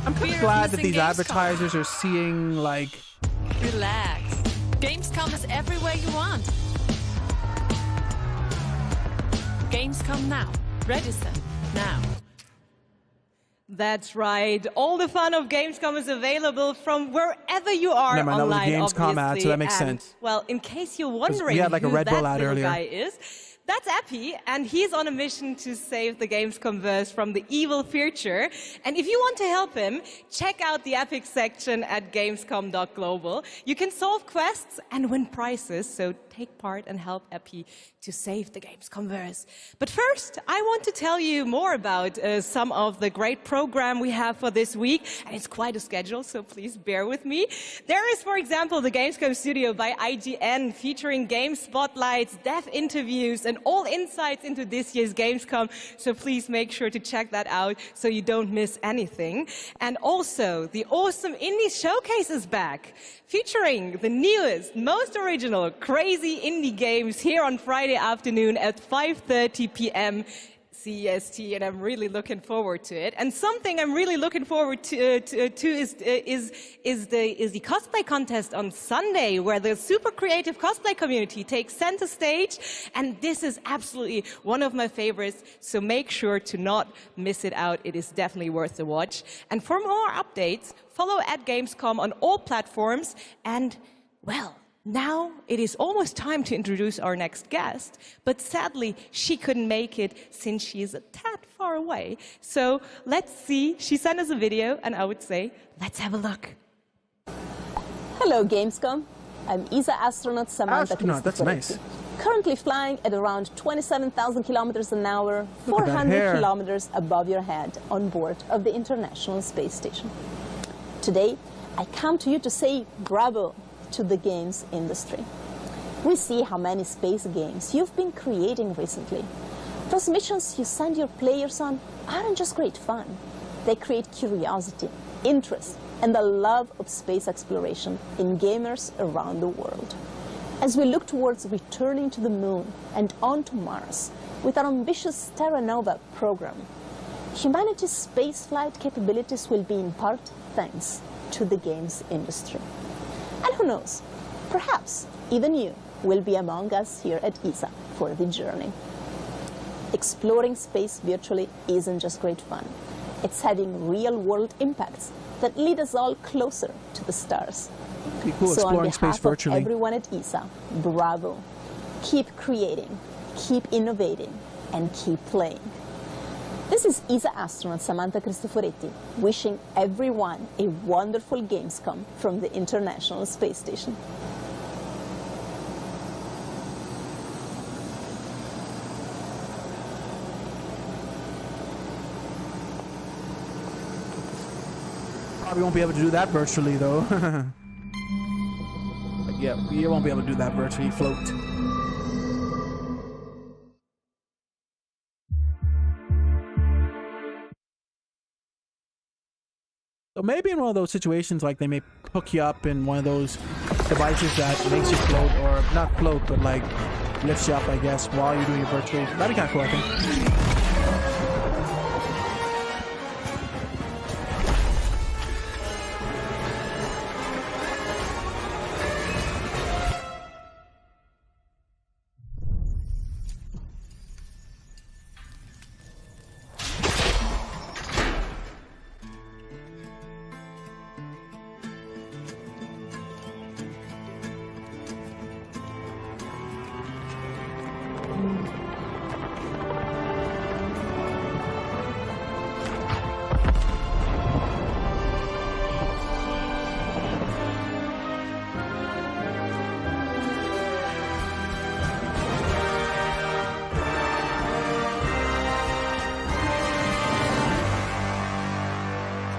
I'm kind of glad that these advertisers are seeing, like... Relax. Gamescom is everywhere you want. Gamescom now. Register now. That's right. All the fun of Gamescom is available from wherever you are Never mind, online. that was a Gamescom ad, obviously. so that makes And, sense. Well, in case you're wondering we had like a who Red Bull that ad little earlier. guy is, that's Epi, and he's on a mission to save the Gamescomverse from the evil future. And if you want to help him, check out the Epic section at gamescom.global. You can solve quests and win prizes, so take part and help Epi to save the Gamescomverse. But first, I want to tell you more about some of the great program we have for this week, and it's quite a schedule, so please bear with me. There is, for example, the Gamescom Studio by IGN, featuring game spotlights, dev interviews, and all insights into this year's Gamescom, so please make sure to check that out so you don't miss anything. And also, the awesome Indie Showcase is back, featuring the newest, most original, crazy indie games here on Friday afternoon at 5:30 p.m. CEST, and I'm really looking forward to it. And something I'm really looking forward to is the cosplay contest on Sunday, where the super creative cosplay community takes center stage. And this is absolutely one of my favorites, so make sure to not miss it out. It is definitely worth the watch. And for more updates, follow at Gamescom on all platforms. And, well, now it is almost time to introduce our next guest, but sadly she couldn't make it since she is a tad far away. So let's see. She sent us a video, and I would say, let's have a look. Hello, Gamescom. I'm ESA astronaut Samantha That's nice. Currently flying at around 27,000 kilometers an hour, 400 kilometers above your head on board of the International Space Station. Today, I come to you to say bravo to the games industry. We see how many space games you've been creating recently. Those missions you send your players on aren't just great fun. They create curiosity, interest, and the love of space exploration in gamers around the world. As we look towards returning to the moon and onto Mars with our ambitious Terra Nova program, humanity's spaceflight capabilities will be in part thanks to the games industry. And who knows, perhaps even you will be among us here at ESA for the journey. Exploring space virtually isn't just great fun. It's having real-world impacts that lead us all closer to the stars. Cool, so on behalf space virtually. of everyone at ESA, bravo. Keep creating, keep innovating, and keep playing. This is ESA astronaut Samantha Cristoforetti, wishing everyone a wonderful Gamescom from the International Space Station. Probably won't be able to do that virtually, though. But yeah, you won't be able to do that virtually. Float. So maybe in one of those situations, like they may hook you up in one of those devices that makes you float, or not float, but like lifts you up, I guess, while you're doing your virtual. That'd be kind of cool, I think.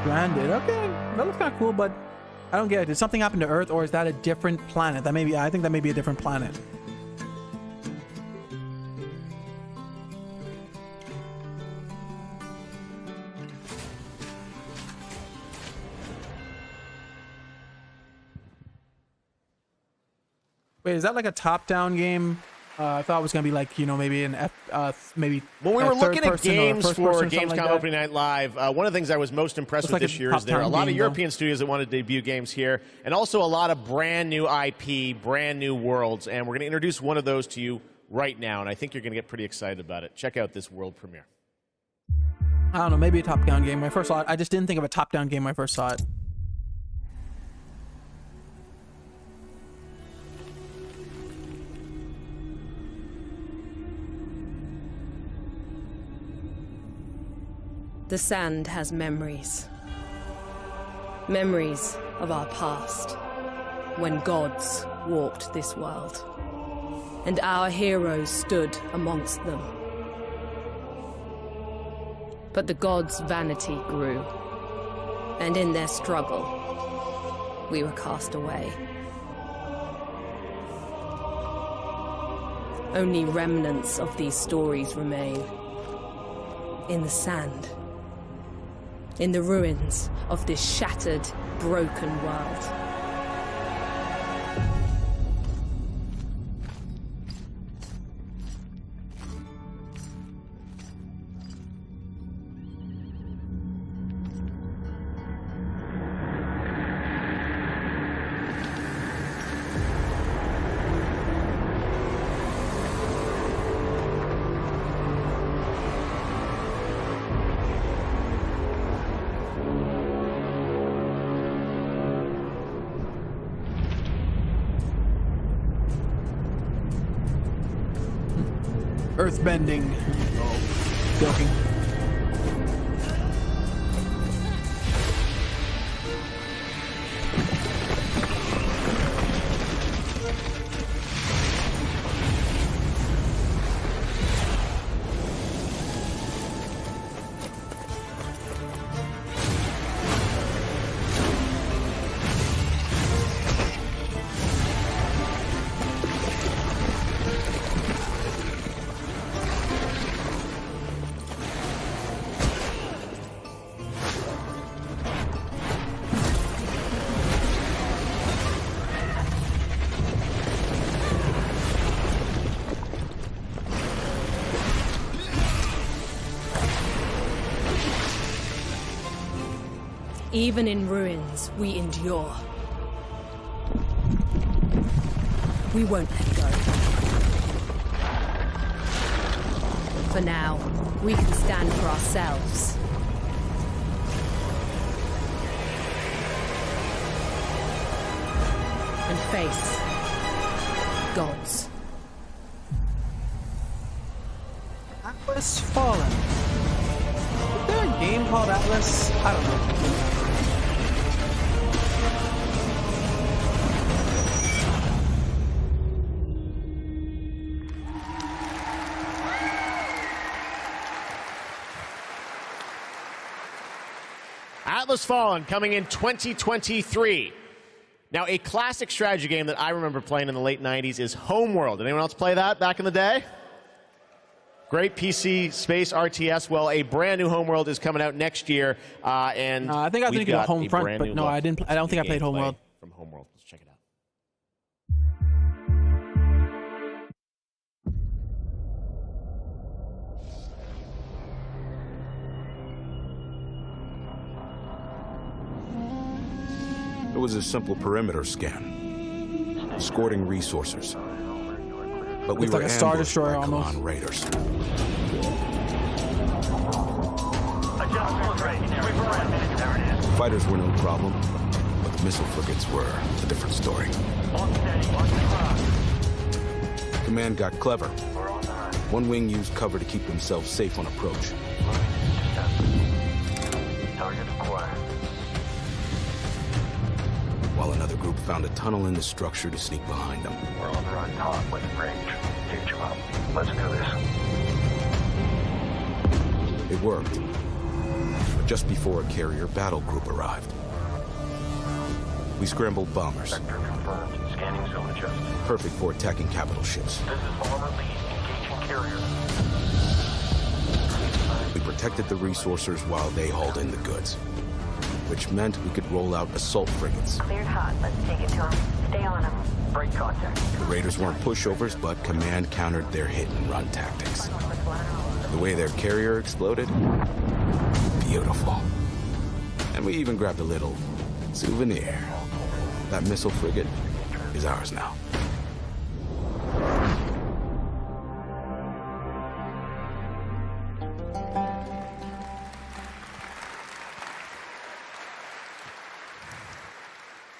Stranded. Okay, that looks kind of cool, but I don't get it. Did something happen to Earth, or is that a different planet? That may be. I think that may be a different planet. Wait, is that like a top-down game? I thought it was gonna be like, you know, maybe an maybe. When we were looking at games for Gamescom like Opening Night Live, one of the things I was most impressed with like this year is there are a lot of European studios that want to debut games here, and also a lot of brand new IP, brand new worlds, and we're going to introduce one of those to you right now, and I think you're going to get pretty excited about it. Check out this world premiere. I don't know, maybe a top-down game. When I first saw it, I just didn't think of a top-down game when I first saw it. The sand has memories. Memories of our past, when gods walked this world, and our heroes stood amongst them. But the gods' vanity grew, and in their struggle, we were cast away. Only remnants of these stories remain in the sand. In the ruins of this shattered, broken world. Earthbending. Oh, joking. Even in ruins, we endure. We won't let go. For now, we can stand for ourselves. And face gods. Atlas Fallen. Is there a game called Atlas? I don't know. Atlas Fallen coming in 2023. Now, a classic strategy game that I remember playing in the late 90s is Homeworld. Did anyone else play that back in the day? Great PC space RTS. Well, a brand new Homeworld is coming out next year, and I think I was thinking of Homefront, but no, I didn't. I don't think I played Homeworld. From Homeworld, let's check it out. It was a simple perimeter scan, escorting resources. But we Looks were like a Star ambushed Destroyer by almost. Kalan raiders. Fighters were no problem, but the missile frigates were a different story. Command got clever. One wing used cover to keep themselves safe on approach. While another group found a tunnel in the structure to sneak behind them. We're on the right top with range. Huge up. Let's do this. It worked. But just before a carrier battle group arrived. We scrambled bombers. Sector confirmed. Scanning zone adjusted. Perfect for attacking capital ships. This is bomber lead. Engaging carrier. We protected the resourcers while they hauled in the goods. Which meant we could roll out assault frigates. Cleared hot. Let's take it to them. Stay on them. Break contact. The raiders weren't pushovers, but Command countered their hit-and-run tactics. The way their carrier exploded, beautiful. And we even grabbed a little souvenir. That missile frigate is ours now.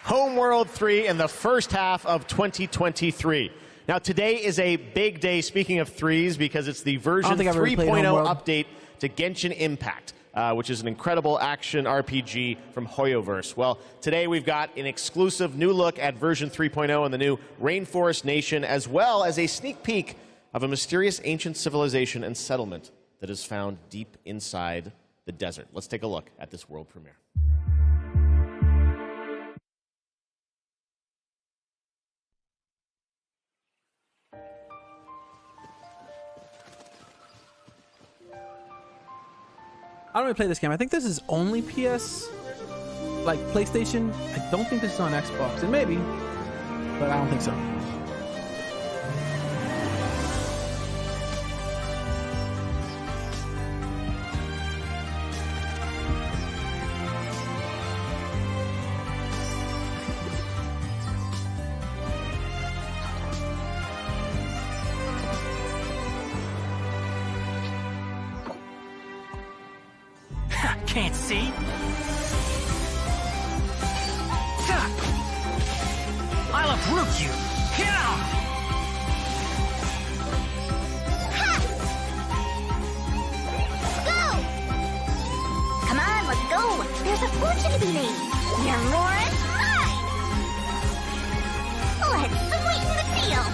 Homeworld 3 in the first half of 2023. Now, today is a big day, speaking of threes, because it's the version 3.0 update to Genshin Impact, which is an incredible action RPG from Hoyoverse. Well, today we've got an exclusive new look at version 3.0 and the new Rainforest Nation, as well as a sneak peek of a mysterious ancient civilization and settlement that is found deep inside the desert. Let's take a look at this world premiere. I don't really play this game. I think this is only PS, like PlayStation. I don't think this is on Xbox. It may be, but I don't think so. Can't see? I'll uproot you! Go! Come on, let's go! There's a fortune to be made! You're more mine! Let's sweeten the deal!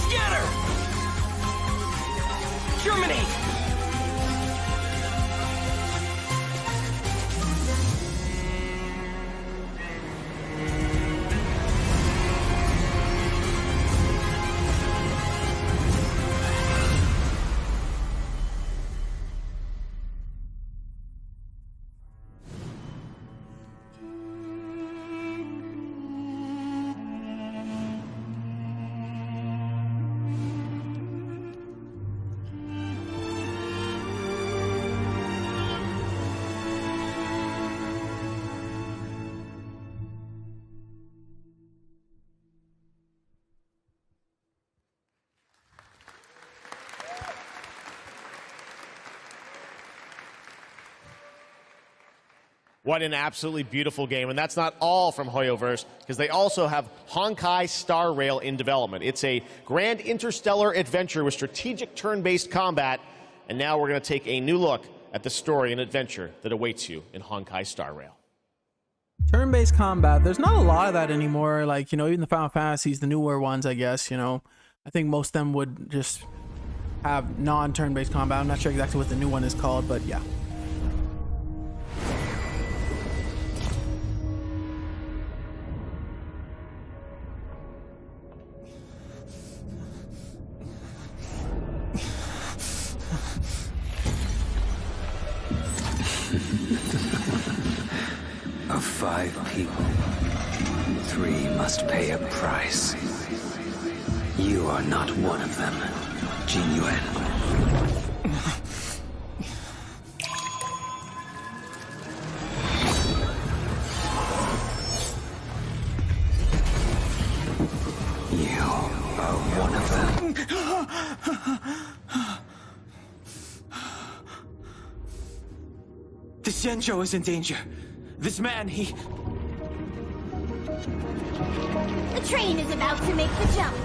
Scatter! Germinate! What an absolutely beautiful game. And that's not all from Hoyoverse, because they also have Honkai Star Rail in development. It's a grand interstellar adventure with strategic turn-based combat. And now we're going to take a new look at the story and adventure that awaits you in Honkai Star Rail. Turn-based combat. There's not a lot of that anymore. Like, you know, even the Final Fantasies, the newer ones, I guess, you know. I think most of them would just have non-turn-based combat. I'm not sure exactly what the new one is called, but yeah. Of 5 people, 3 must pay a price. You are not one of them, Jin Yuan. The Shenzhou is in danger. This man, he... The train is about to make the jump.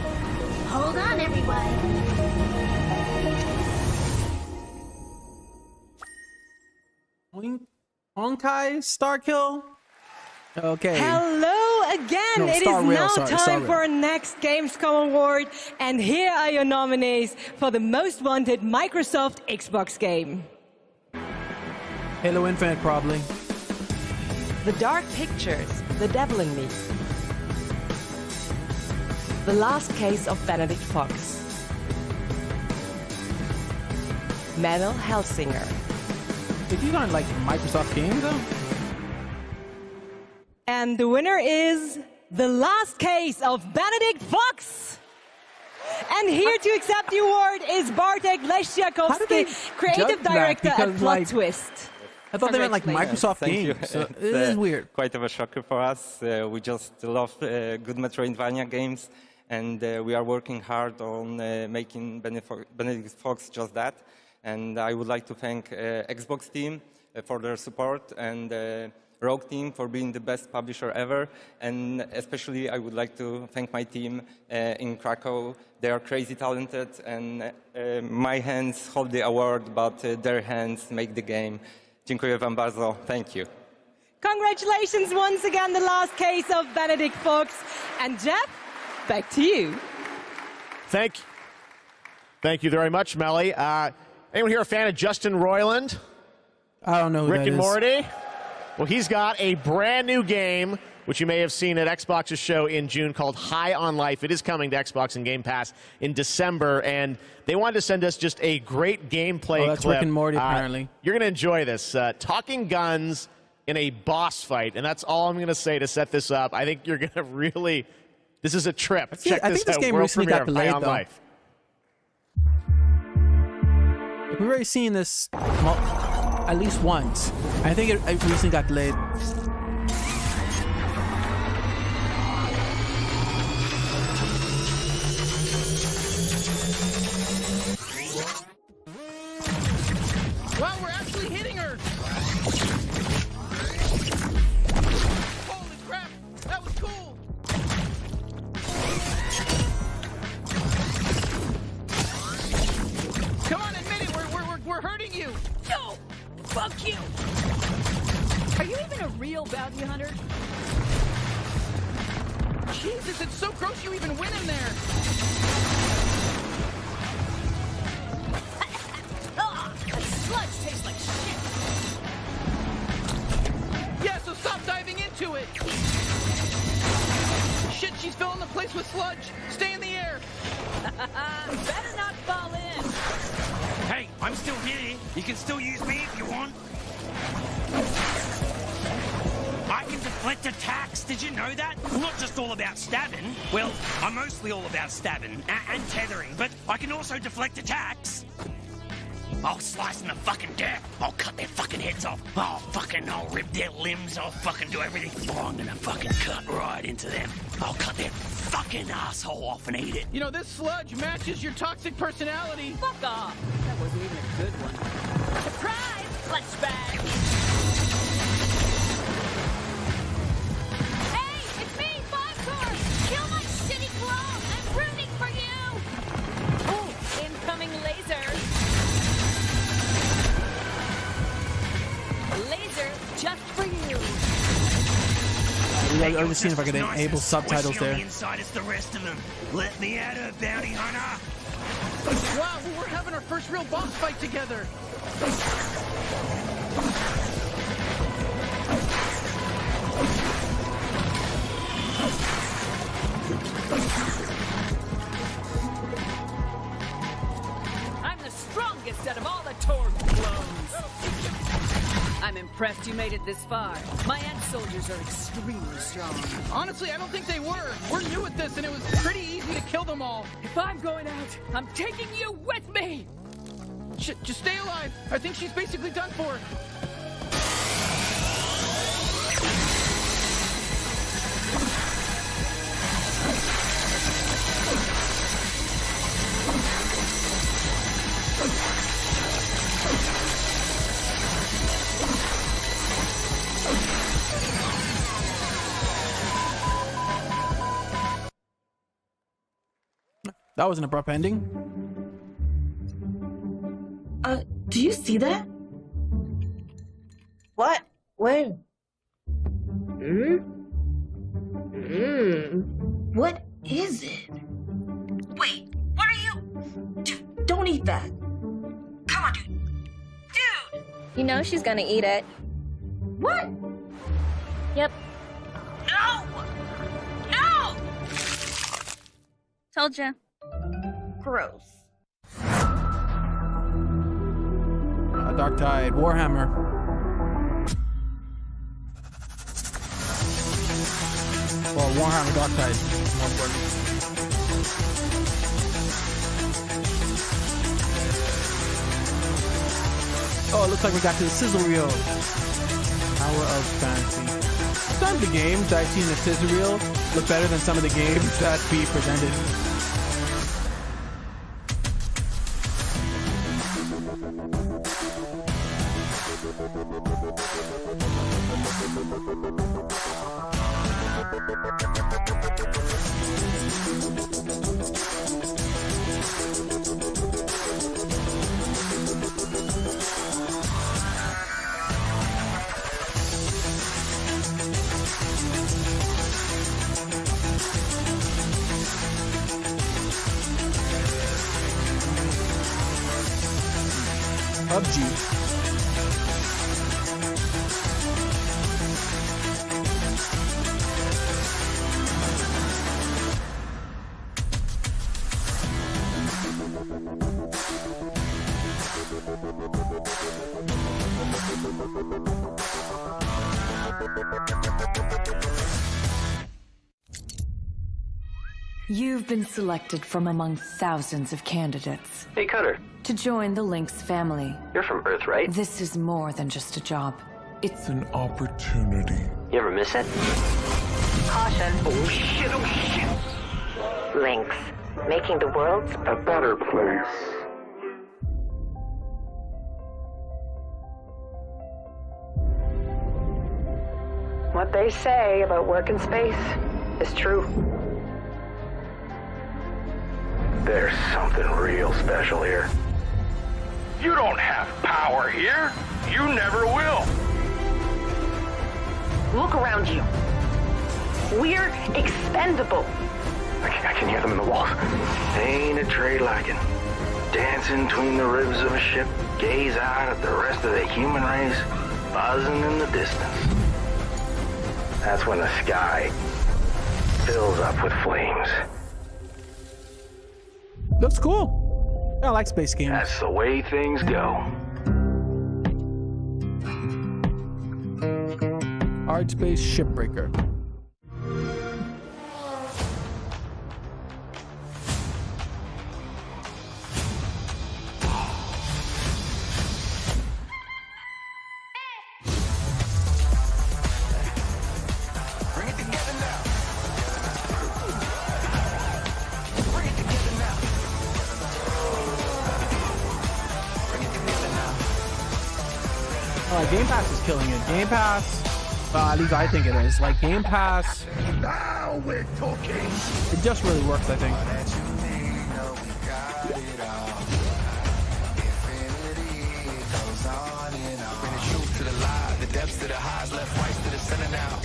Hold on, everyone. Honkai Starkill? Okay. Hello again. No, it is Star Rail, now sorry, Star time Rail. for our next Gamescom award. And here are your nominees for the most wanted Microsoft Xbox game. Halo Infinite, probably. The Dark Pictures, The Devil in Me. The Last Case of Benedict Fox. Metal Hellsinger. If you aren't like Microsoft games, though. And the winner is The Last Case of Benedict Fox. And here to accept the award is Bartek Leszczakowski, creative director at Plot Twist. I thought they meant like Microsoft Thank you. games. So it is weird. Quite of a shocker for us. We just love good Metroidvania games, and we are working hard on making Benedict Fox just that. And I would like to thank Xbox team for their support, and Rogue team for being the best publisher ever. And especially I would like to thank my team in Krakow. They are crazy talented, and my hands hold the award, but their hands make the game. Dziękuję wam bardzo. Thank you. Congratulations once again, The Last Case of Benedict Fox. And Jeff, back to you. Thank you very much, Melly. Anyone here a fan of Justin Roiland? I don't know who Rick that and is. Morty? Well, he's got a brand new game, which you may have seen at Xbox's show in June, called High on Life. It is coming to Xbox and Game Pass in December, and they wanted to send us just a great gameplay that's clip. Rick and Morty, apparently. You're going to enjoy this. Talking guns in a boss fight, and that's all I'm going to say to set this up. I think you're going to really... This is a trip. Check I this think this out. game World recently premiere got of High delayed, on though. Life. We've already seen this at least once. I think it recently got delayed. Wow, we're actually hitting her! Holy crap! That was cool! Come on, admit it! We're hurting you! No! Fuck you! Are you even a real bounty hunter? Jesus, it's so gross you even went in there! That sludge tastes like shit! Yeah, so stop diving into it! Shit, she's filling the place with sludge! Stay in the air! Better not fall in! Hey, I'm still here. You can still use me if you want. I can deflect attacks. Did you know that? I'm not just all about stabbing. Well, I'm mostly all about stabbing and tethering, but I can also deflect attacks. I'll slice them to fucking death. I'll cut their fucking heads off. I'll rip their limbs. I'll fucking do everything. Oh, I'm gonna fucking cut right into them. I'll cut their fucking asshole off and eat it. You know, this sludge matches your toxic personality. Fuck off! That wasn't even a good one. Surprise! Clutch bag! Hey, it's me, Boncourt! Kill my shitty clone! I'm rooting for you! Oh, incoming laser! Laser just for you! I was seeing if I could enable subtitles on there. the inside as the rest of them. Let me at her, bounty hunter. Wow, we're having our first real boss fight together. I'm the strongest out of all the Torg clones! I'm impressed you made it this far. My ant soldiers are extremely strong. Honestly, I don't think they were. We're new at this, and it was pretty easy to kill them all. If I'm going out, I'm taking you with me! Just stay alive. I think she's basically done for. That was an abrupt ending. Do you see that? What? Where? What is it? Wait, what are you? Dude, don't eat that. Come on, dude. Dude! You know she's gonna eat it. What? Yep. No! No! Told ya. Gross. Dark Tide, Warhammer. Well, Warhammer Dark Tide, more important. Oh, it looks like we got to the sizzle reel. Power of Fantasy. Some of the games I've seen the sizzle reel look better than some of the games that be presented. PUBG. You've been selected from among thousands of candidates. Hey, Cutter. To join the Lynx family. You're from Earth, right? This is more than just a job. It's an opportunity. You ever miss it? Caution. Oh, shit, oh, shit. Lynx. Making the world a better place. What they say about work in space is true. There's something real special here. You don't have power here. You never will. Look around you. We're expendable. I can hear them in the walls. Ain't a trade like it. Dancing between the ribs of a ship, gaze out at the rest of the human race, buzzing in the distance. That's when the sky fills up with flames. Looks cool. I like space games. That's the way things go. Hard Space Shipbreaker. Game Pass is killing it. Game Pass, at least I think it is. Like Game Pass, now we're talking. It just really works, I think. To the lie, the depths to the highs, left, right to the center now.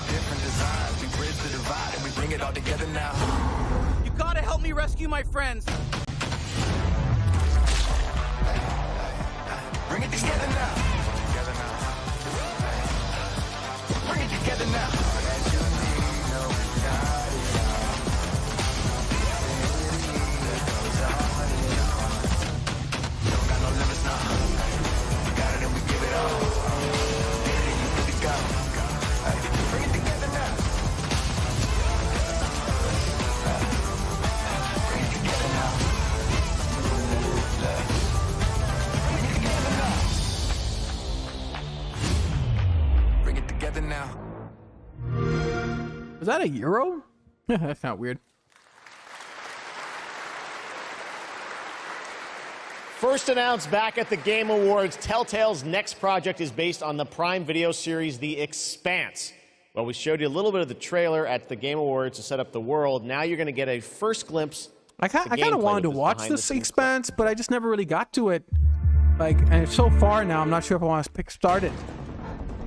Different designs, we bridge the divide and we bring it all together now. You gotta help me rescue my friends. Bring it together now. Bring it together now. Don't got no limits now. We got it and we give it all. Get it and you good to go. Bring it together now. Bring it together now. Bring it together now. Bring it together now. Was that a euro? That's not weird. First announced back at the Game Awards, Telltale's next project is based on the Prime Video series The Expanse. Well, we showed you a little bit of the trailer at the Game Awards to set up the world. Now you're going to get a first glimpse I kind gameplay of wanted to with this watch behind the this scenes Expanse, but I just never really got to it. Like, and so far now, I'm not sure if I want to start it.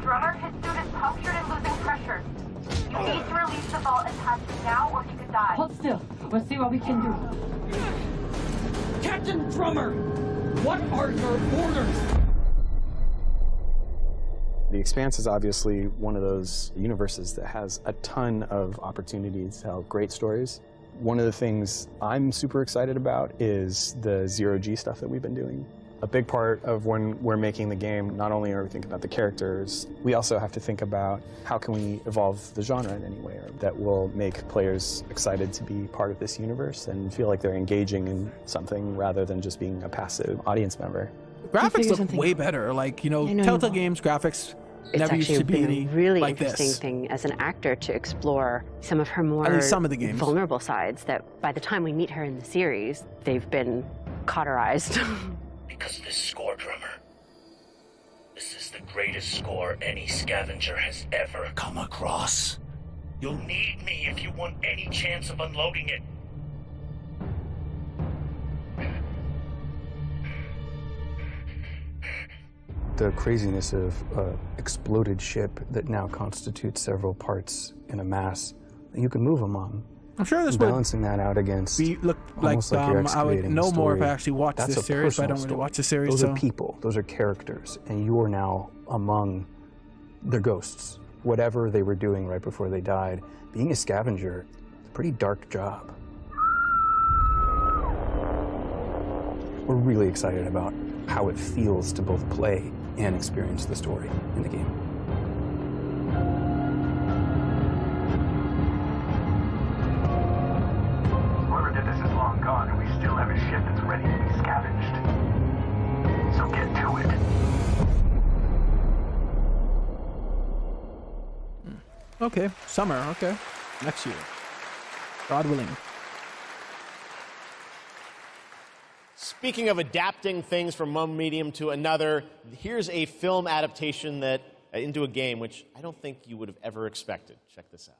Drummer, his suit is punctured and losing pressure. You need to release the vault attached now or he could die. Hold still. We'll see what we can do. Captain Drummer, what are your orders? The Expanse is obviously one of those universes that has a ton of opportunities to tell great stories. One of the things I'm super excited about is the zero-G stuff that we've been doing. A big part of when we're making the game, not only are we thinking about the characters, we also have to think about how can we evolve the genre in any way that will make players excited to be part of this universe and feel like they're engaging in something rather than just being a passive audience member. Graphics look way better. Like, you know, Telltale Games graphics never used to be any really like interesting this. thing as an actor to explore some of her more At least some of the games. vulnerable sides that by the time we meet her in the series, they've been cauterized. Because this score, Drummer, this is the greatest score any scavenger has ever come across. You'll need me if you want any chance of unloading it. The craziness of an exploded ship that now constitutes several parts in a mass that you can move among. I'm sure this balancing that out against look like, you're I would excavating know the more if I story. actually watched That's this a series, but I don't personal really watch the story. series. Those so. are people, those are characters, and you are now among their ghosts. Whatever they were doing right before they died, being a scavenger, it's a pretty dark job. We're really excited about how it feels to both play and experience the story in the game. Whoever did this is long gone, and we still have a ship that's ready to be scavenged. So get to it. Okay, summer. Okay, next year, God willing. Speaking of adapting things from one medium to another, here's a film adaptation that into a game which I don't think you would have ever expected. Check this out.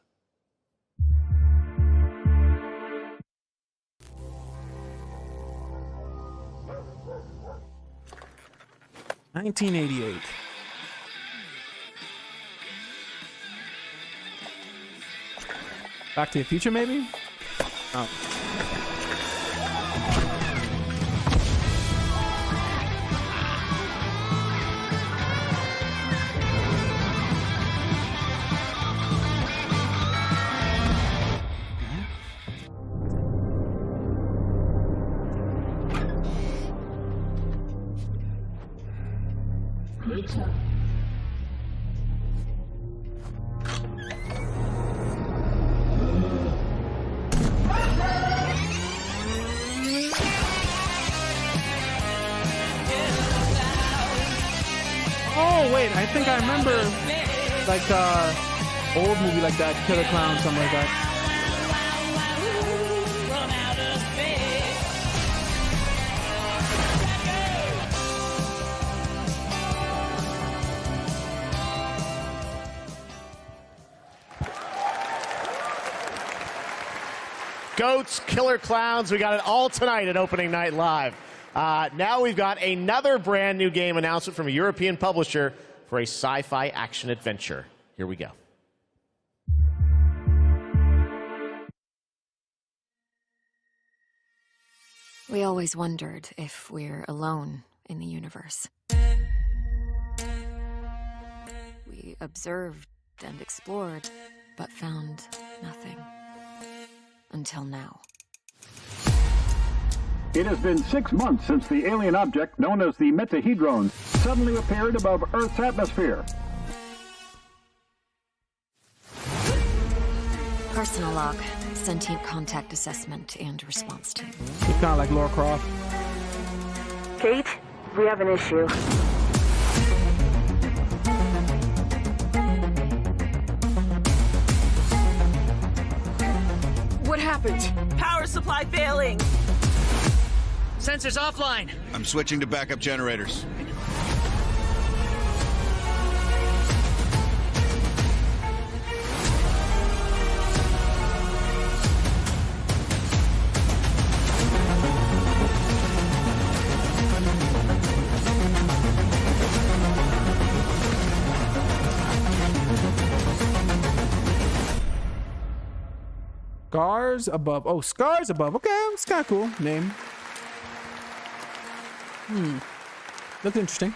$1988. Back to the Future, maybe? Oh. Oh wait, I think I remember like old movie like that, Killer Clown, something like that. Goats, Killer Clowns, we got it all tonight at Opening Night Live. Now we've got another brand new game announcement from a European publisher for a sci-fi action adventure. Here we go. We always wondered if we're alone in the universe. We observed and explored, but found nothing. Until now. It has been 6 months since the alien object known as the Metahedron suddenly appeared above Earth's atmosphere. Personal log, sentient contact assessment and response team. It's kind of like Lara Croft. Kate, we have an issue. What happened? Power supply failing. Sensors offline. I'm switching to backup generators. Scars above. Oh, Scars above. Okay, it's kind of cool name. Looks interesting.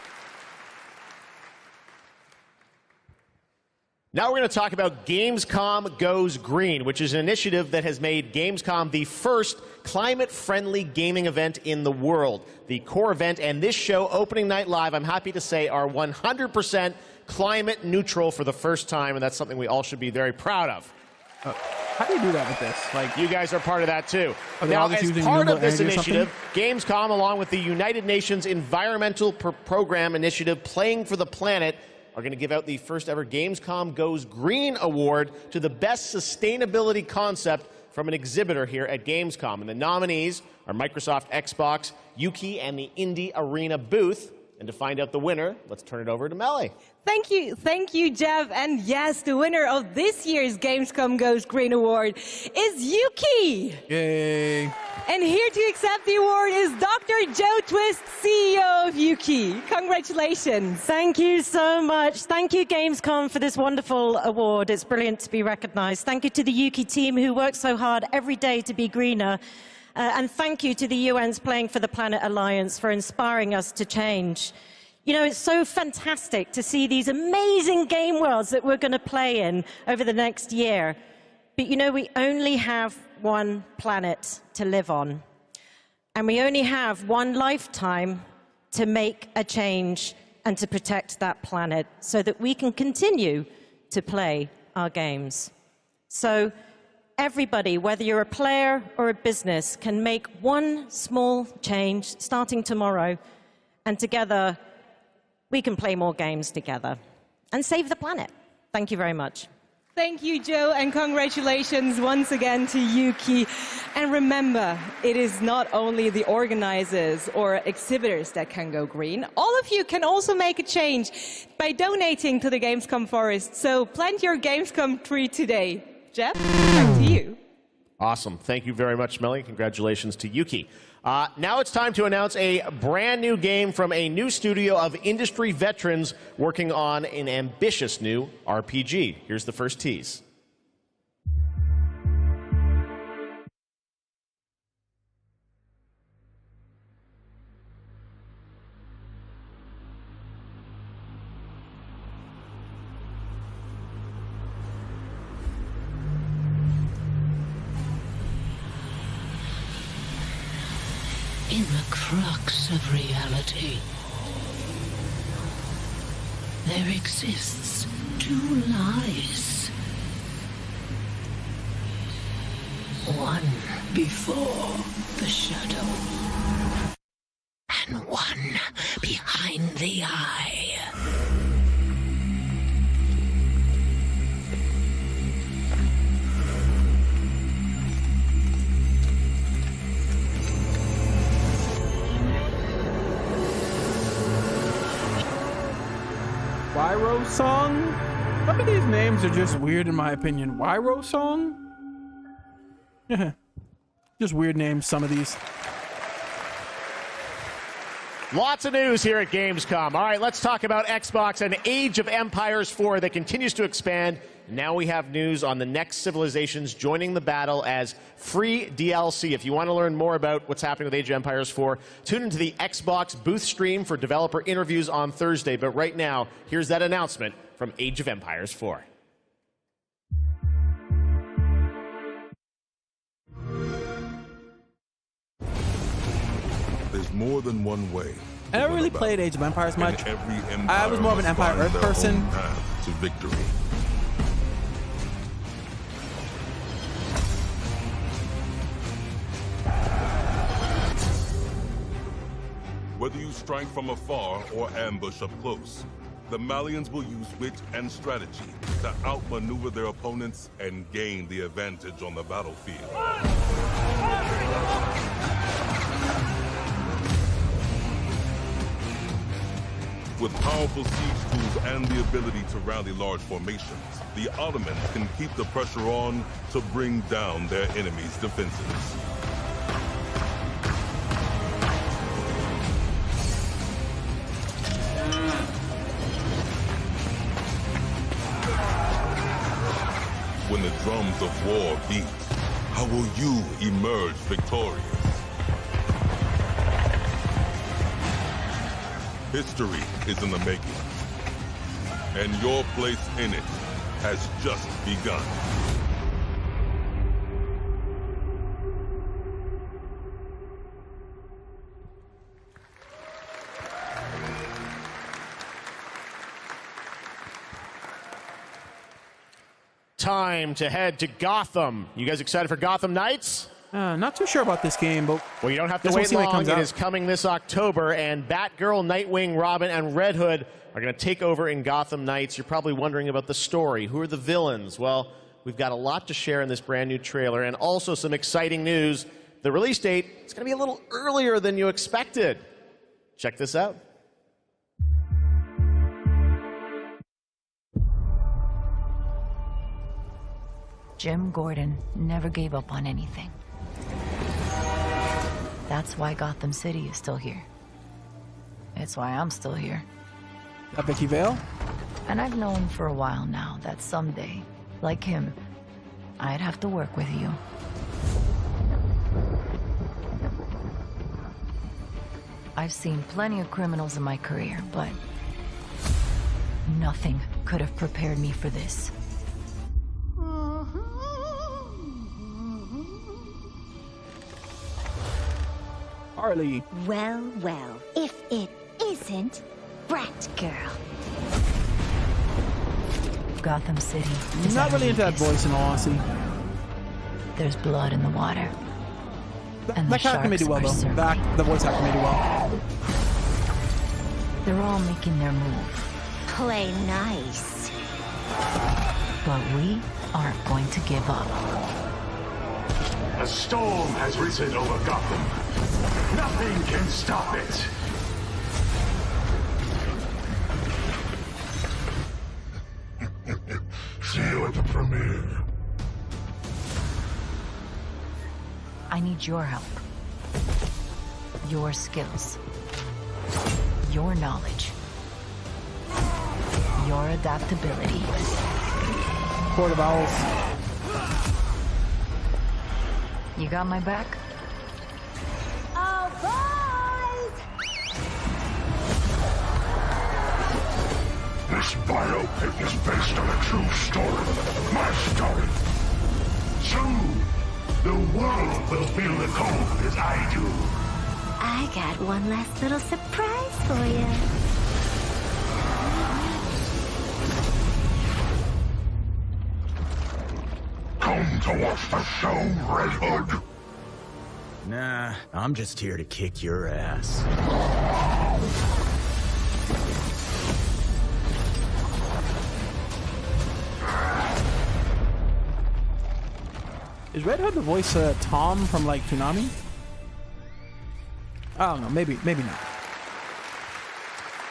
Now we're going to talk about Gamescom Goes Green, which is an initiative that has made Gamescom the first climate-friendly gaming event in the world. The core event and this show, opening night live, I'm happy to say, are 100% climate neutral for the first time, and that's something we all should be very proud of. How do you do that with this? Like, you guys are part of that too. Are they Now, all just as using part of renewable this energy or initiative, Gamescom, along with the United Nations Environmental Program Initiative, Playing for the Planet, are going to give out the first ever Gamescom Goes Green Award to the best sustainability concept from an exhibitor here at Gamescom. And the nominees are Microsoft Xbox, Yuki, and the Indie Arena booth. And to find out the winner, let's turn it over to Melly. Thank you, Jeff. And yes, the winner of this year's Gamescom Goes Green Award is Yuki. Yay. And here to accept the award is Dr. Joe Twist, CEO of Yuki. Congratulations. Thank you so much. Thank you, Gamescom, for this wonderful award. It's brilliant to be recognized. Thank you to the Yuki team who works so hard every day to be greener. And thank you to the UN's Playing for the Planet Alliance for inspiring us to change. You know, it's so fantastic to see these amazing game worlds that we're going to play in over the next year. But you know, we only have one planet to live on. And we only have one lifetime to make a change and to protect that planet so that we can continue to play our games. So everybody, whether you're a player or a business, can make one small change starting tomorrow, and together we can play more games together and save the planet. Thank you very much. Thank you, Joe, and congratulations once again to Yuki. And remember, it is not only the organizers or exhibitors that can go green. All of you can also make a change by donating to the Gamescom Forest. So plant your Gamescom tree today. Jeff, back to you. Awesome. Thank you very much, Melly. Congratulations to Yuki. Now it's time to announce a brand new game from a new studio of industry veterans working on an ambitious new RPG. Here's the first tease. In the crux of reality, there exists two lies. One before the shadow, and one behind the eye. Wyro Song? Some of these names are just weird in my opinion. Wyro Song? Just weird names, some of these. Lots of news here at Gamescom. All right, let's talk about Xbox and Age of Empires 4 that continues to expand. Now we have news on the next civilizations joining the battle as free DLC. If you want to learn more about what's happening with Age of Empires 4, tune into the Xbox booth stream for developer interviews on Thursday. But right now, here's that announcement from Age of Empires 4. There's more than one way. I never really played Age of Empires much. I was more of an Empire Earth person. Path to victory. Whether you strike from afar or ambush up close, the Malians will use wit and strategy to outmaneuver their opponents and gain the advantage on the battlefield. With powerful siege tools and the ability to rally large formations, the Ottomans can keep the pressure on to bring down their enemies' defenses. When the drums of war beat, How will you emerge victorious? History is in the making, and your place in it has just begun. Time to head to Gotham. You guys excited for Gotham Knights? Not too sure about this game, but well, you don't have to guess we'll wait see when it long. comes It out. is coming this October, and Batgirl, Nightwing, Robin, and Red Hood are going to take over in Gotham Knights. You're probably wondering about the story. Who are the villains? Well, we've got a lot to share in this brand new trailer, and also some exciting news. The release date is going to be a little earlier than you expected. Check this out. Jim Gordon never gave up on anything. That's why Gotham City is still here. It's why I'm still here. Vicky Vale? And I've known for a while now that someday, like him, I'd have to work with you. I've seen plenty of criminals in my career, but nothing could have prepared me for this. Harley. Well, well, if it isn't Batgirl. Gotham City. I'm not really into that voice in all honesty. There's blood in the water. That character may do well, though. The voice actor may do well. They're all making their move. Play nice. But we aren't going to give up. A storm has risen over Gotham. Nothing can stop it. See you at the premiere. I need your help. Your skills. Your knowledge. Your adaptability. Court of Owls. You got my back? Oh, boys! This biopic is based on a true story. My story. Soon, the world will feel the cold as I do. I got one last little surprise for you. Come to watch the show, Red Hood. Nah, I'm just here to kick your ass. Is Red Hood the voice Tom from like Toonami? I don't know. Maybe not.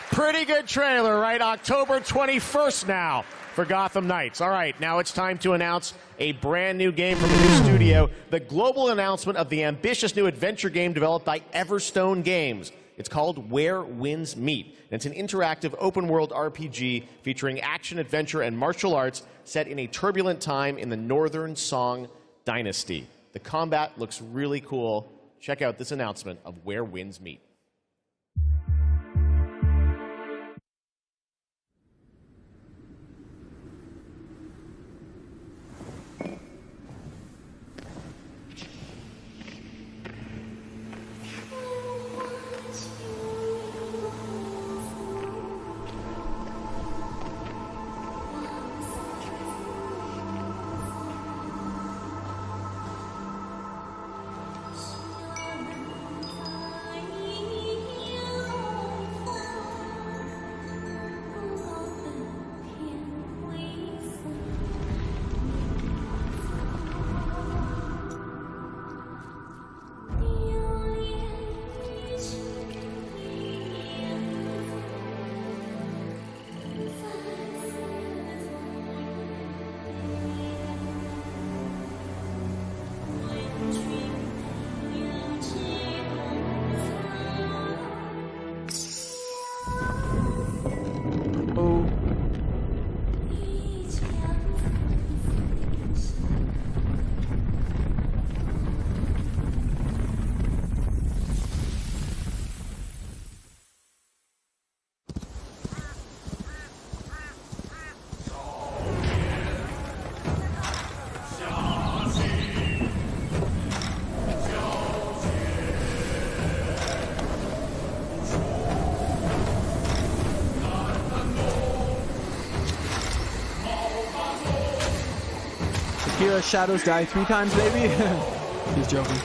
Pretty good trailer, right? October 21st now for Gotham Knights. All right, now it's time to announce a brand new game from a new studio. The global announcement of the ambitious new adventure game developed by Everstone Games. It's called Where Winds Meet. And it's an interactive open-world RPG featuring action, adventure, and martial arts set in a turbulent time in the Northern Song Dynasty. The combat looks really cool. Check out this announcement of Where Winds Meet. Kira's shadows die 3 times, baby. He's joking.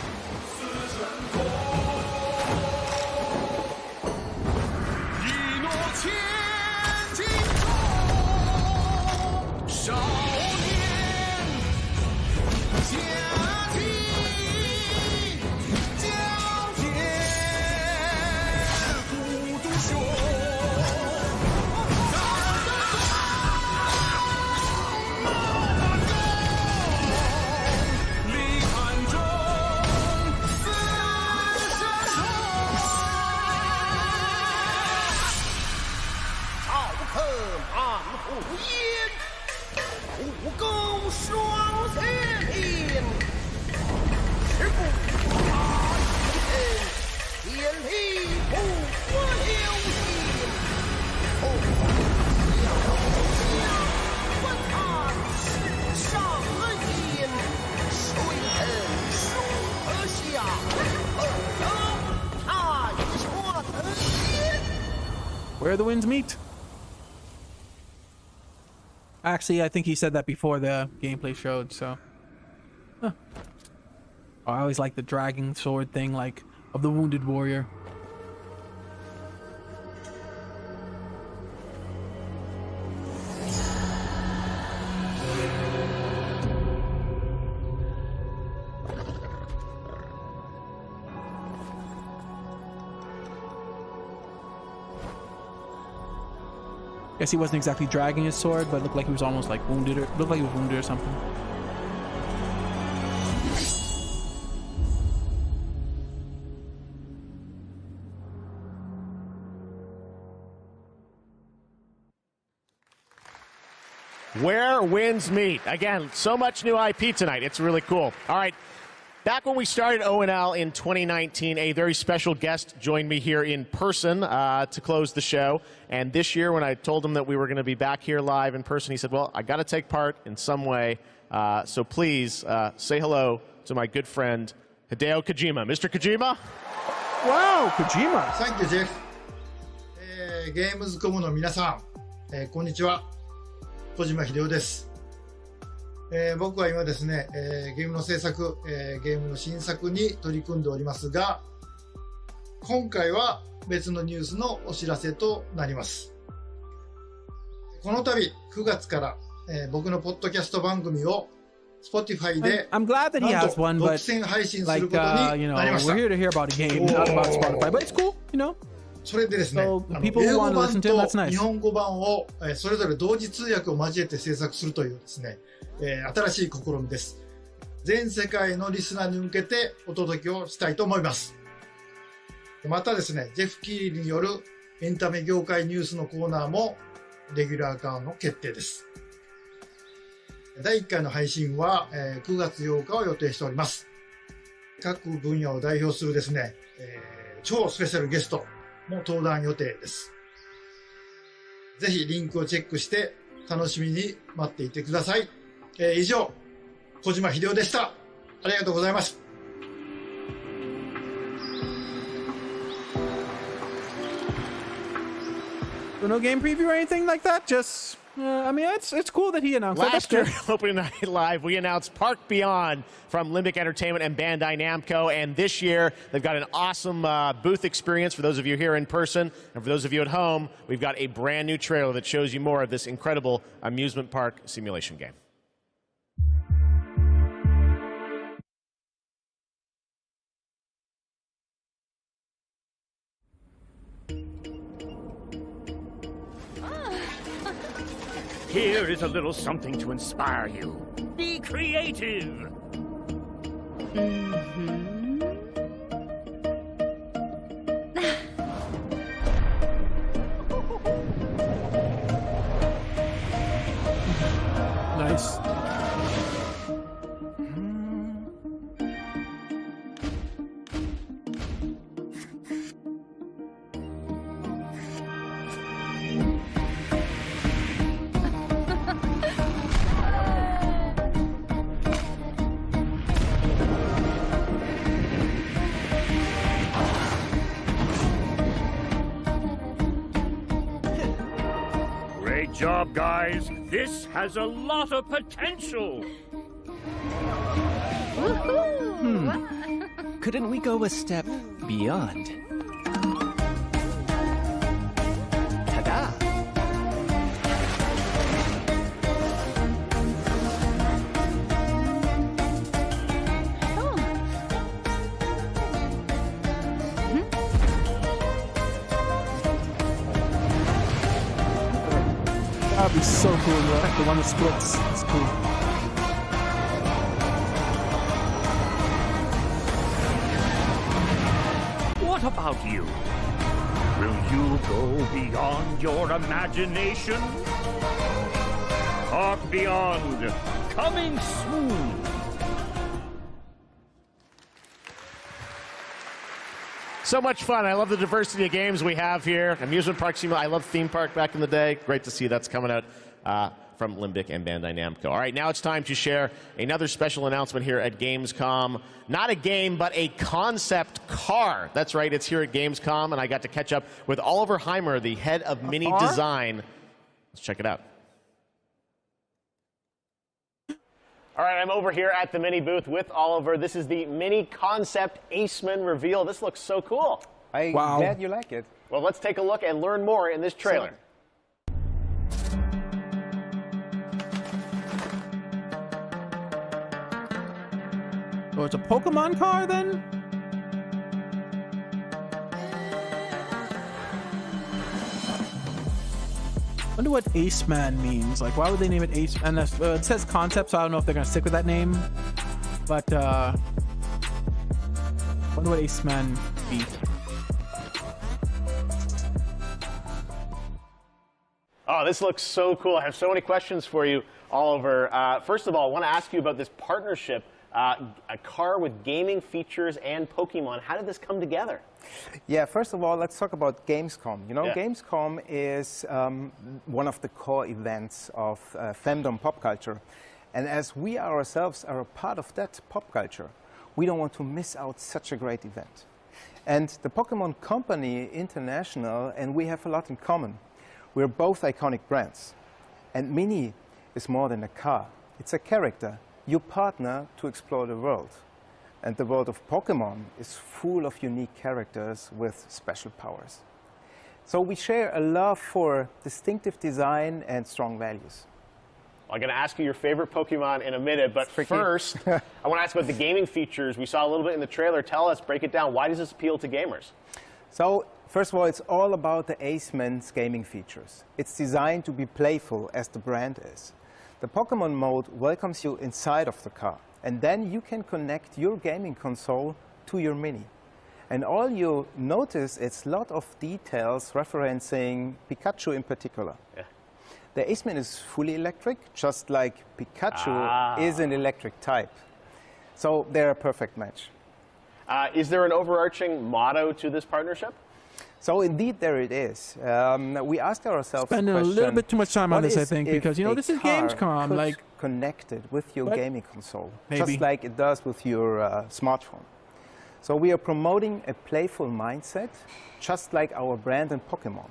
Where the winds meet. Actually, I think he said that before the gameplay showed, so. Huh. I always like the dragging sword thing, like, of the wounded warrior. Guess he wasn't exactly dragging his sword, but it looked like he was almost like wounded, or looked like he was wounded or something. Where winds meet. Again, so much new IP tonight. It's really cool. All right. Back when we started ONL in 2019, a very special guest joined me here in person to close the show. And this year, when I told him that we were going to be back here live in person, he said, well, I got to take part in some way. So please say hello to my good friend, Hideo Kojima. Mr. Kojima? Wow, Kojima. Thank you, Jeff. Gamescom の皆さん、こんにちは。小島秀夫です。僕は今ですね、ゲームの制作、ゲームの新作に取り組んでおりますが、今回は別のニュースのお知らせとなります。この度9月から、僕のポッドキャスト番組を Spotify で I'm glad that he has one, 独 but 占配信する like ことに you know, なりました。 we're here to hear about a game, not about Spotify, but it's cool, you know. それでですね、 So people 英 who 語 want to 版 listen to him, that's と nice. 日本語版をそれぞれ同時通訳を交えて制作するというですね、新しい試みです。全世界のリスナーに向けてお届けをしたいと思います。またですね、ジェフ・キーリによるエンタメ業界ニュースのコーナーもレギュラー化の決定です。第1回の配信は9月8日を予定しております。各分野を代表するですね、超スペシャルゲストも登壇予定です。ぜひリンクをチェックして楽しみに待っていてください。以上、小島秀夫でした。ありがとうございます。So no game preview or anything like that. Just, I mean, it's cool that he announced that. That's Last year, good. opening night live, we announced Park Beyond from Limbic Entertainment and Bandai Namco. And this year, they've got an awesome booth experience for those of you here in person. And for those of you at home, we've got a brand new trailer that shows you more of this incredible amusement park simulation game. Here is a little something to inspire you. Be creative. Nice. Great job, guys. This has a lot of potential. Couldn't we go a step beyond? Ta-da! That'd be so cool, bro. The one that splits. It's cool. What about you? Will you go beyond your imagination? Talk Beyond, coming soon. So much fun. I love the diversity of games we have here. Amusement Park Simulator. I love Theme Park back in the day. Great to see that's coming out from Limbic and Bandai Namco. All right, now it's time to share another special announcement here at Gamescom. Not a game, but a concept car. That's right, it's here at Gamescom, and I got to catch up with Oliver Heimer, the head of Mini Design. Let's check it out. All right, I'm over here at the Mini booth with Oliver. This is the Mini Concept Aceman reveal. This looks so cool. I'm glad you like it. Well, let's take a look and learn more in this trailer. Oh, it's a Pokemon car then? I wonder what Aceman means. Like, why would they name it Ace? And it says concept, so I don't know if they're gonna stick with that name. But I wonder what Aceman means. Oh, this looks so cool. I have so many questions for you, Oliver. First of all, I want to ask you about this partnership, a car with gaming features and Pokemon. How did this come together? Yeah, first of all, let's talk about Gamescom. You know, Yeah. Gamescom is one of the core events of fandom pop culture. And as we ourselves are a part of that pop culture, we don't want to miss out such a great event. And the Pokemon Company International and we have a lot in common. We're both iconic brands. And Mini is more than a car. It's a character. You partner to explore the world. And the world of Pokemon is full of unique characters with special powers. So we share a love for distinctive design and strong values. I'm going to ask you your favorite Pokemon in a minute, but first, I want to ask about the gaming features. We saw a little bit in the trailer. Tell us, break it down. Why does this appeal to gamers? So, first of all, it's all about the Aceman's gaming features. It's designed to be playful, as the brand is. The Pokemon mode welcomes you inside of the car, and then you can connect your gaming console to your Mini. And all you notice is a lot of details referencing Pikachu in particular. Yeah. The Aceman is fully electric, just like Pikachu is an electric type. So they're a perfect match. Is there an overarching motto to this partnership? So indeed, there it is. We asked ourselves Spending the a question, little bit too much time on what this, I is think, if because, you know, a this is car Gamescom, could like, connected with your but gaming console, maybe. just like it does with your smartphone. So we are promoting a playful mindset, just like our brand and Pokemon.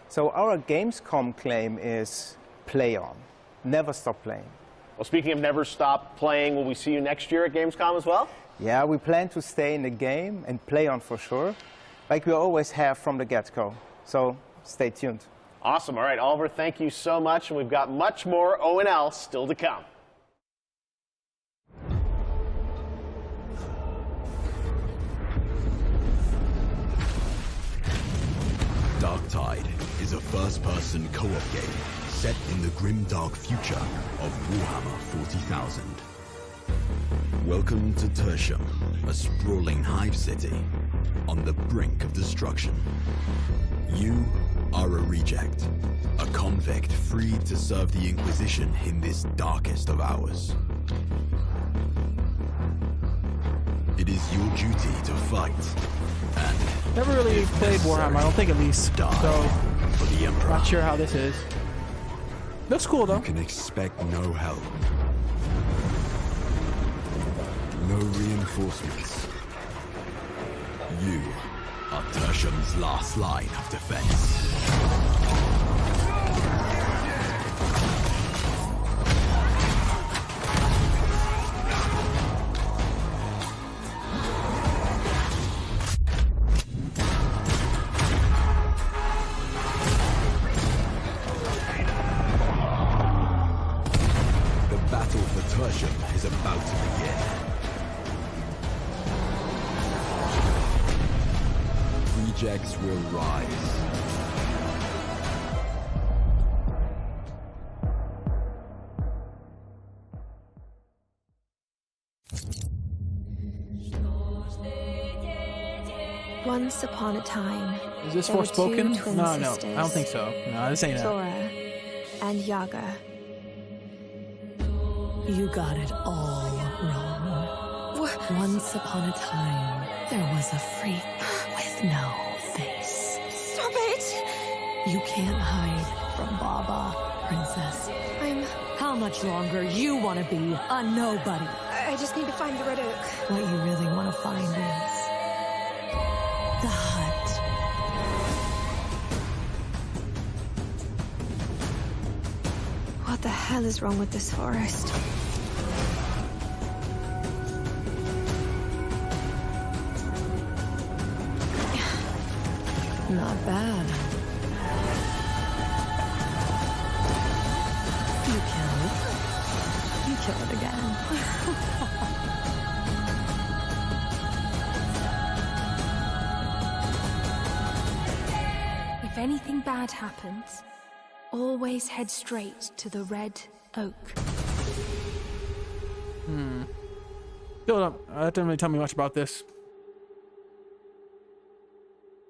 So our Gamescom claim is play on, never stop playing. Well, speaking of never stop playing, will we see you next year at Gamescom as well? Yeah, we plan to stay in the game and play on for sure, like we always have from the get-go. So stay tuned. Awesome. All right, Oliver, thank you so much. And we've got much more O&L still to come. Darktide is a first-person co-op game set in the grim-dark future of Warhammer 40,000. Welcome to Tertium, a sprawling hive city on the brink of destruction. You are a reject, a convict freed to serve the Inquisition in this darkest of hours. It is your duty to fight and never really played Warhammer, I don't think, at least. So, for the Emperor. Not sure how this is. Looks cool, though. You can expect no help. No reinforcements. You are Tertium's last line of defense. destruction is about to begin. Rejects will rise. Once upon a time, Is this there were Forspoken? two twin No, no. sisters, I don't think so. No, this ain't it. Sora and Yaga. You got it all wrong. Once upon a time, there was a freak with no face. Stop it! You can't hide from Baba, princess. How much longer you want to be a nobody? I just need to find the red oak. What you really want to find is the hut. What the hell is wrong with this forest? Not bad. You kill it. You kill it again. If anything bad happens, always head straight to the red oak. Hold up. That didn't really tell me much about this.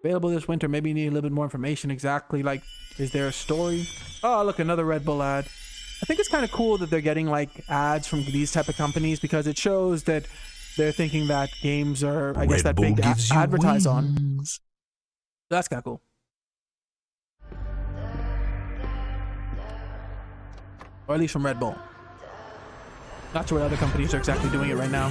Available this winter. Maybe you need a little bit more information. Exactly. Like, is there a story? Oh, look, another Red Bull ad. I think it's kind of cool that they're getting like ads from these type of companies because it shows that they're thinking that games are, I guess, that big advertise on. That's kind of cool. Or at least from Red Bull. Not sure what other companies are exactly doing it right now.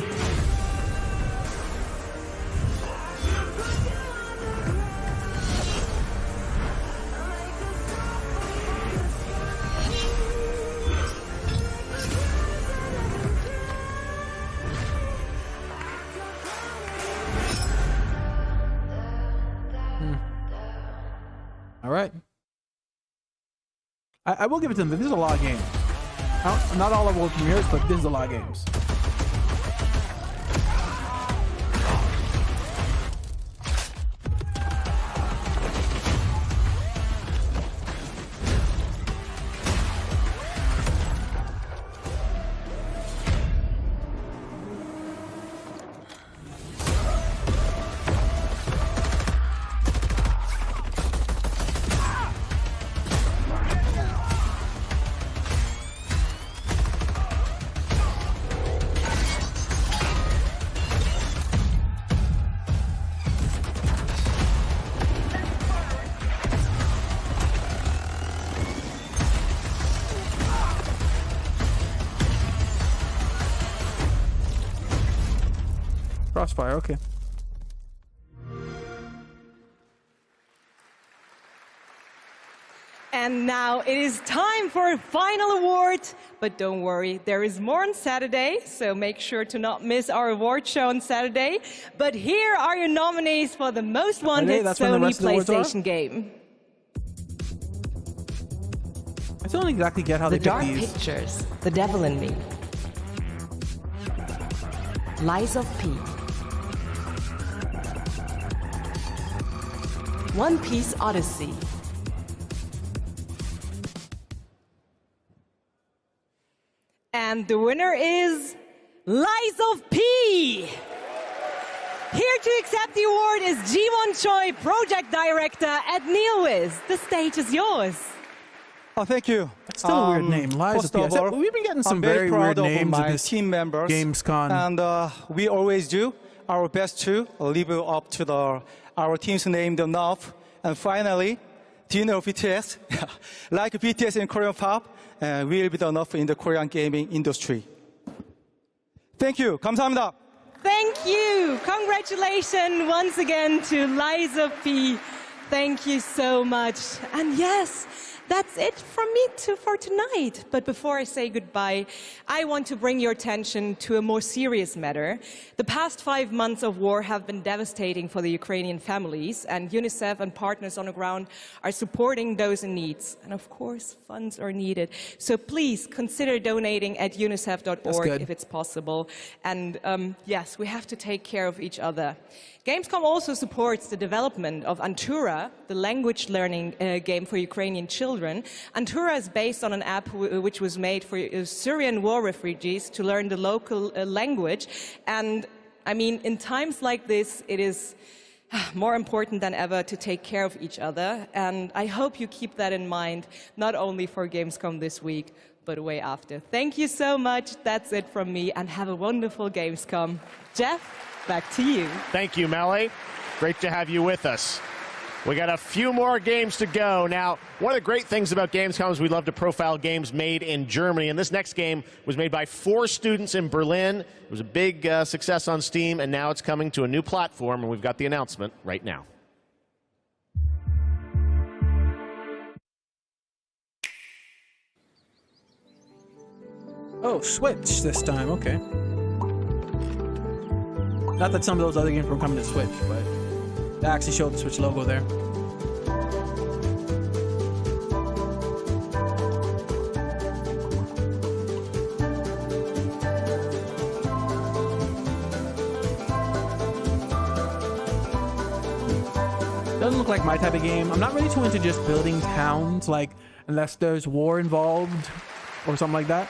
All right. I will give it to them. This is a lot of games. Not all of world premieres, but this is a lot of games. Crossfire, okay. And now it is time for a final award. But don't worry, there is more on Saturday, so make sure to not miss our award show on Saturday. But here are your nominees for the most wanted Sony PlayStation game. I still don't exactly get how The they Dark pick these. Pictures, The Devil in Me, Lies of P, One Piece Odyssey, and the winner is Lies of P. Here to accept the award is Ji-won Choi, Project Director at Neowiz. The stage is yours. Oh, thank you. That's still a weird name, Lies of P. We've been getting some very weird names my at this team members, Gamescom. and we always do our best to live up to our team's name enough. And finally, do you know BTS? Like BTS in Korean pop, will be enough in the Korean gaming industry. Thank you. 감사합니다. Thank you. Congratulations once again to Lies of P. Thank you so much. And yes, that's it from me for tonight. But before I say goodbye, I want to bring your attention to a more serious matter. The past 5 months of war have been devastating for the Ukrainian families, and UNICEF and partners on the ground are supporting those in need. And of course, funds are needed. So please consider donating at unicef.org if it's possible. And yes, we have to take care of each other. Gamescom also supports the development of Antura, the language learning game for Ukrainian children. Antura is based on an app which was made for Syrian war refugees to learn the local language. And I mean, in times like this, it is more important than ever to take care of each other. And I hope you keep that in mind, not only for Gamescom this week, but way after. Thank you so much. That's it from me, and have a wonderful Gamescom. Jeff? Back to you. Thank you, Melly. Great to have you with us. We got a few more games to go. Now, one of the great things about Gamescom is we love to profile games made in Germany, and this next game was made by 4 students in Berlin. It was a big success on Steam, and now it's coming to a new platform, and we've got the announcement right now. Oh, Switch this time, okay. Not that some of those other games were coming to Switch, but they actually showed the Switch logo there. Doesn't look like my type of game. I'm not really too into just building towns, like, unless there's war involved or something like that.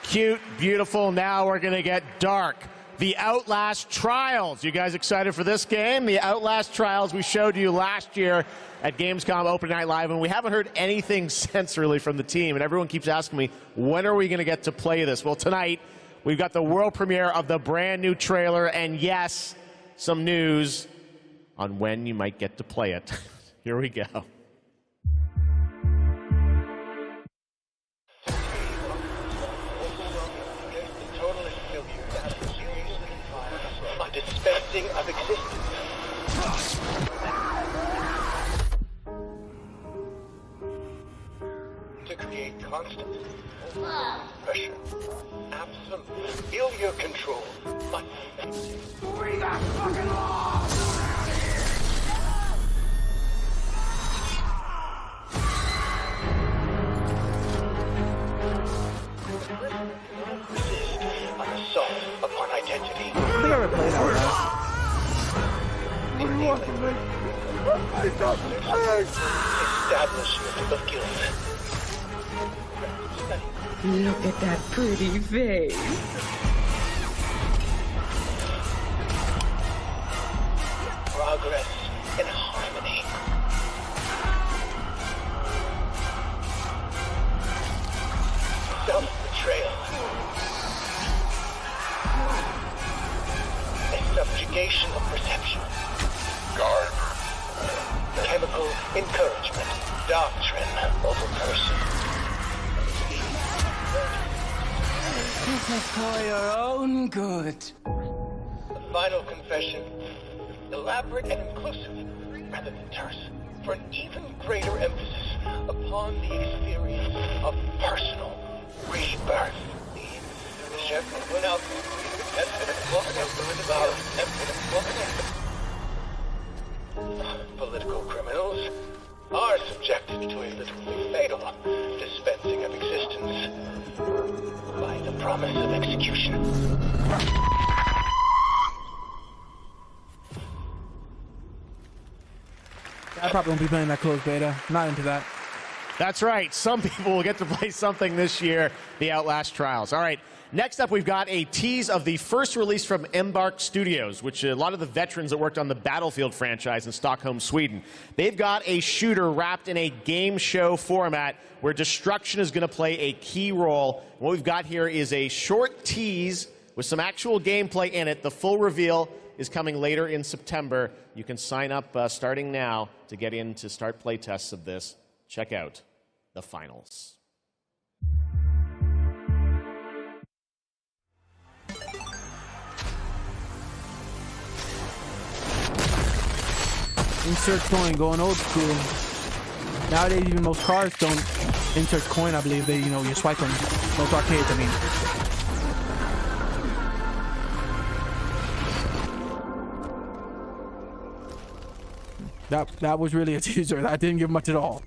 Cute, beautiful. Now we're going to get dark. The Outlast Trials. You guys excited for this game? The Outlast Trials we showed you last year at Gamescom Open Night Live, and we haven't heard anything since really from the team, and everyone keeps asking me, when are we going to get to play this? Well, tonight we've got the world premiere of the brand new trailer, and yes, some news on when you might get to play it. Here we go. Dispensing of existence. To create constant pressure. Absolute. Feel your control. We got fucking laws! An assault upon identity. I think I ever played Outlast. Establishment of guilt. Look at that pretty face. Progress in harmony. Self-betrayal. A subjugation of perception. Guard. Chemical encouragement. Doctrine over person. This is for your own good. The final confession. Elaborate and inclusive, rather than terse, for an even greater emphasis upon the experience of personal rebirth. Political criminals are subjected to a literally fatal dispensing of existence by the promise of execution. I probably won't be playing that closed beta. Not into that. That's right. Some people will get to play something this year, the Outlast Trials. All right. Next up, we've got a tease of the first release from Embark Studios, which a lot of the veterans that worked on the Battlefield franchise in Stockholm, Sweden. They've got a shooter wrapped in a game show format where destruction is going to play a key role. What we've got here is a short tease with some actual gameplay in it. The full reveal is coming later in September. You can sign up starting now to get in to start play tests of this. Check out the finals. Insert coin, going old school. Nowadays, even most cars don't insert coin. I believe they, you swipe them. Most arcades, I mean. That was really a teaser. That didn't give much at all.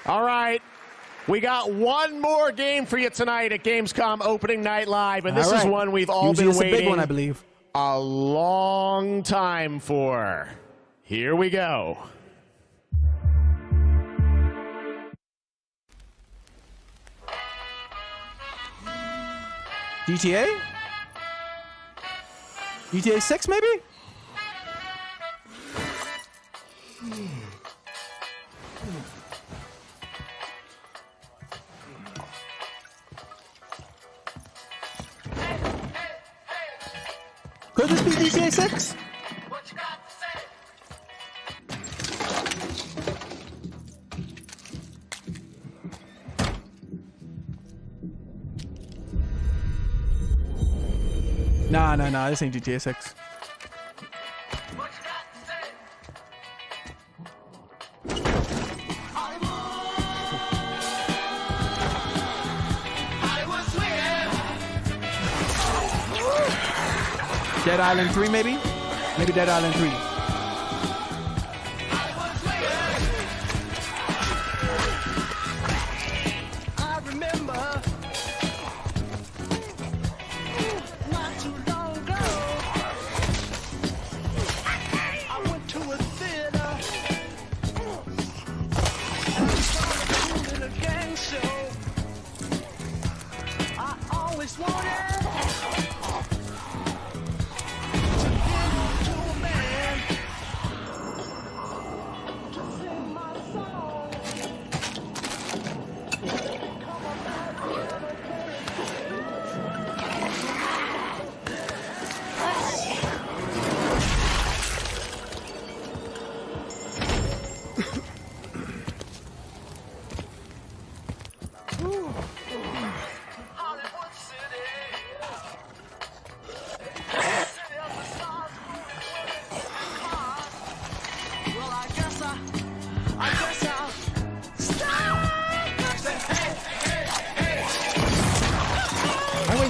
All right. We got one more game for you tonight at Gamescom opening night live, and this is one we've all been waiting a big one, I believe. A long time for. Here we go. GTA? GTA 6 maybe? Could this be GTA 6? Nah, this ain't GTA 6. Dead Island 3 maybe? Maybe Dead Island 3.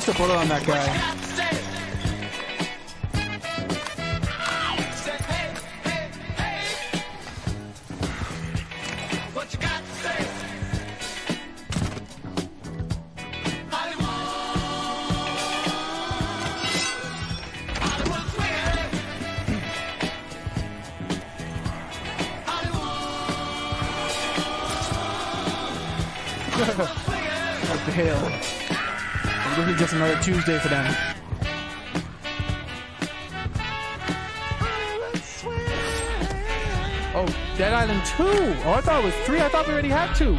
A photo on that guy. What the hell? This is just another Tuesday for them. Oh, Dead Island 2. Oh, I thought it was 3. I thought we already had 2.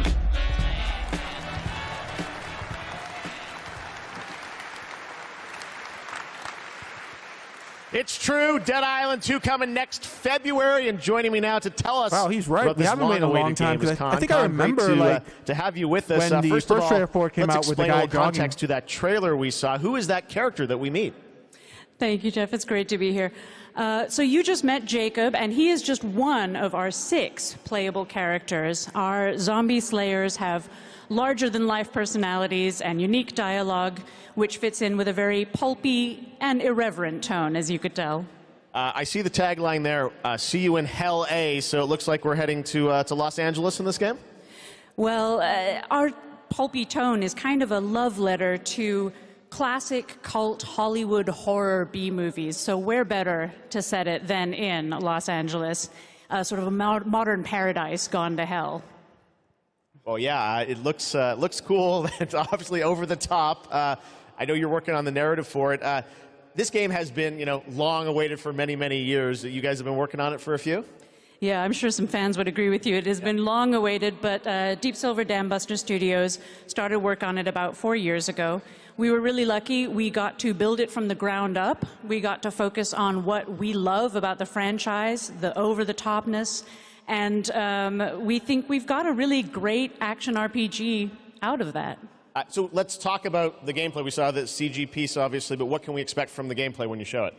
It's true. Dead Island 2 coming next February, and joining me now to tell us. Wow, he's right. About We this haven't waited a long time because I think I remember to have you with us. When the first first of trailer all, for it came let's out with the explain guy a little jogging. context to that trailer we saw. Who is that character that we meet? Thank you, Jeff. It's great to be here. So you just met Jacob, and he is just one of our 6 playable characters. Our zombie slayers have larger-than-life personalities and unique dialogue, which fits in with a very pulpy and irreverent tone, as you could tell. I see the tagline there, see you in Hell A, so it looks like we're heading to Los Angeles in this game? Well, our pulpy tone is kind of a love letter to classic cult Hollywood horror B-movies, so where better to set it than in Los Angeles, sort of a modern paradise gone to hell. Well, yeah, it looks cool. It's obviously over the top. I know you're working on the narrative for it. This game has been, long awaited for many, many years. You guys have been working on it for a few? Yeah, I'm sure some fans would agree with you. It has been long awaited, but Deep Silver Dambuster Studios started work on it about 4 years ago. We were really lucky. We got to build it from the ground up. We got to focus on what we love about the franchise, the over-the-topness, and we think we've got a really great action RPG out of that. So let's talk about the gameplay. We saw the CG piece, obviously, but what can we expect from the gameplay when you show it?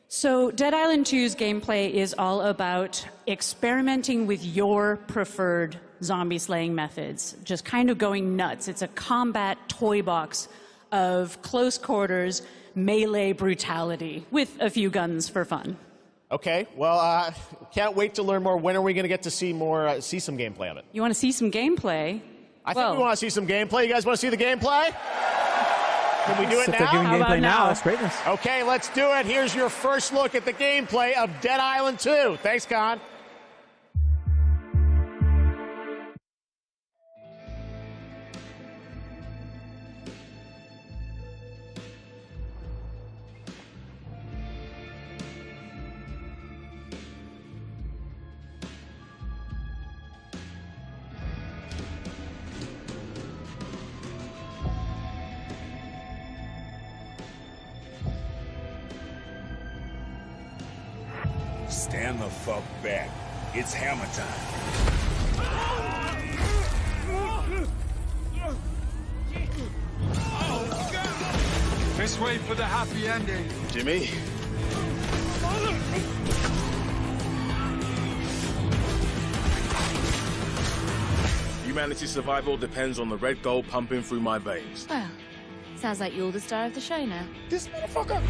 So Dead Island 2's gameplay is all about experimenting with your preferred zombie slaying methods, just kind of going nuts. It's a combat toy box of close quarters melee brutality with a few guns for fun. Okay, well, can't wait to learn more. When are we going to get to see more, see some gameplay of it? You want to see some gameplay? I think we want to see some gameplay. You guys want to see the gameplay? Can we do it if now? they're giving How gameplay about now, now? that's greatness. Okay, let's do it. Here's your first look at the gameplay of Dead Island 2. Thanks, Con. Stand the fuck back. It's hammer time. Let's wait for the happy ending. Jimmy? Humanity's survival depends on the red gold pumping through my veins. Well, sounds like you're the star of the show now. This motherfucker!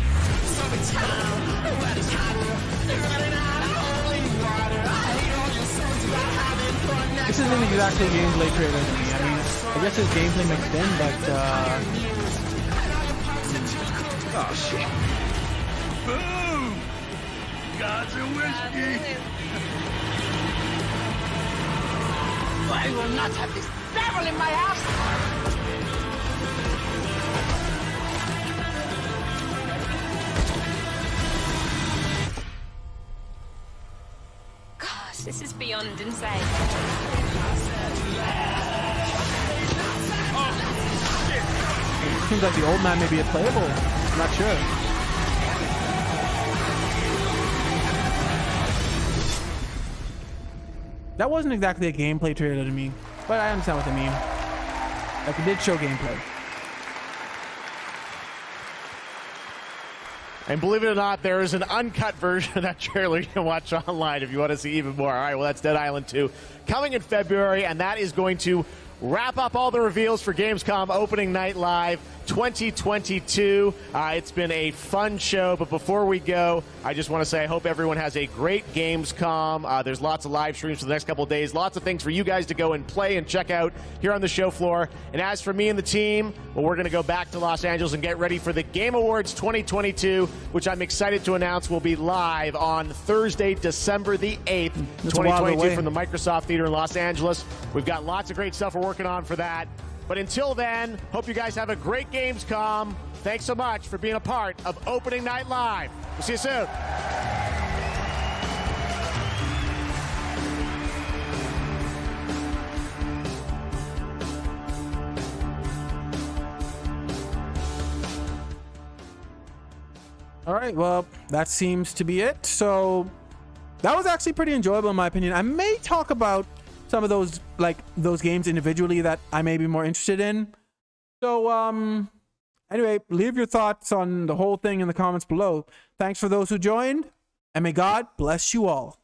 This isn't exactly gameplay trailer to me. I mean, I guess there's gameplay mixed in, but Oh shit. Boom! Gods and whiskey! I will not have this devil in my house! Gosh, this is beyond insane. it seems like the old man may be playable. I'm not sure. That wasn't exactly a gameplay trailer to me, but I understand what they mean. Like, it did show gameplay. And believe it or not, there is an uncut version of that trailer you can watch online if you want to see even more. All right, well, that's Dead Island 2 coming in February, and that is going to wrap up all the reveals for Gamescom Opening Night Live 2022. It's been a fun show, but before we go, I just want to say I hope everyone has a great Gamescom. There's lots of live streams for the next couple of days, lots of things for you guys to go and play and check out here on the show floor. And as for me and the team, well, we're going to go back to Los Angeles and get ready for the Game Awards 2022, which I'm excited to announce will be live on Thursday, December the 8th, 2022 from the Microsoft Theater in Los Angeles. We've got lots of great stuff we're working on for that. But until then, hope you guys have a great Gamescom. Thanks so much for being a part of Opening Night Live. We'll see you soon. All right, well, that seems to be it. So that was actually pretty enjoyable in my opinion. I may talk about some of those, like, those games individually that I may be more interested in. So, anyway, leave your thoughts on the whole thing in the comments below. Thanks for those who joined, and may God bless you all.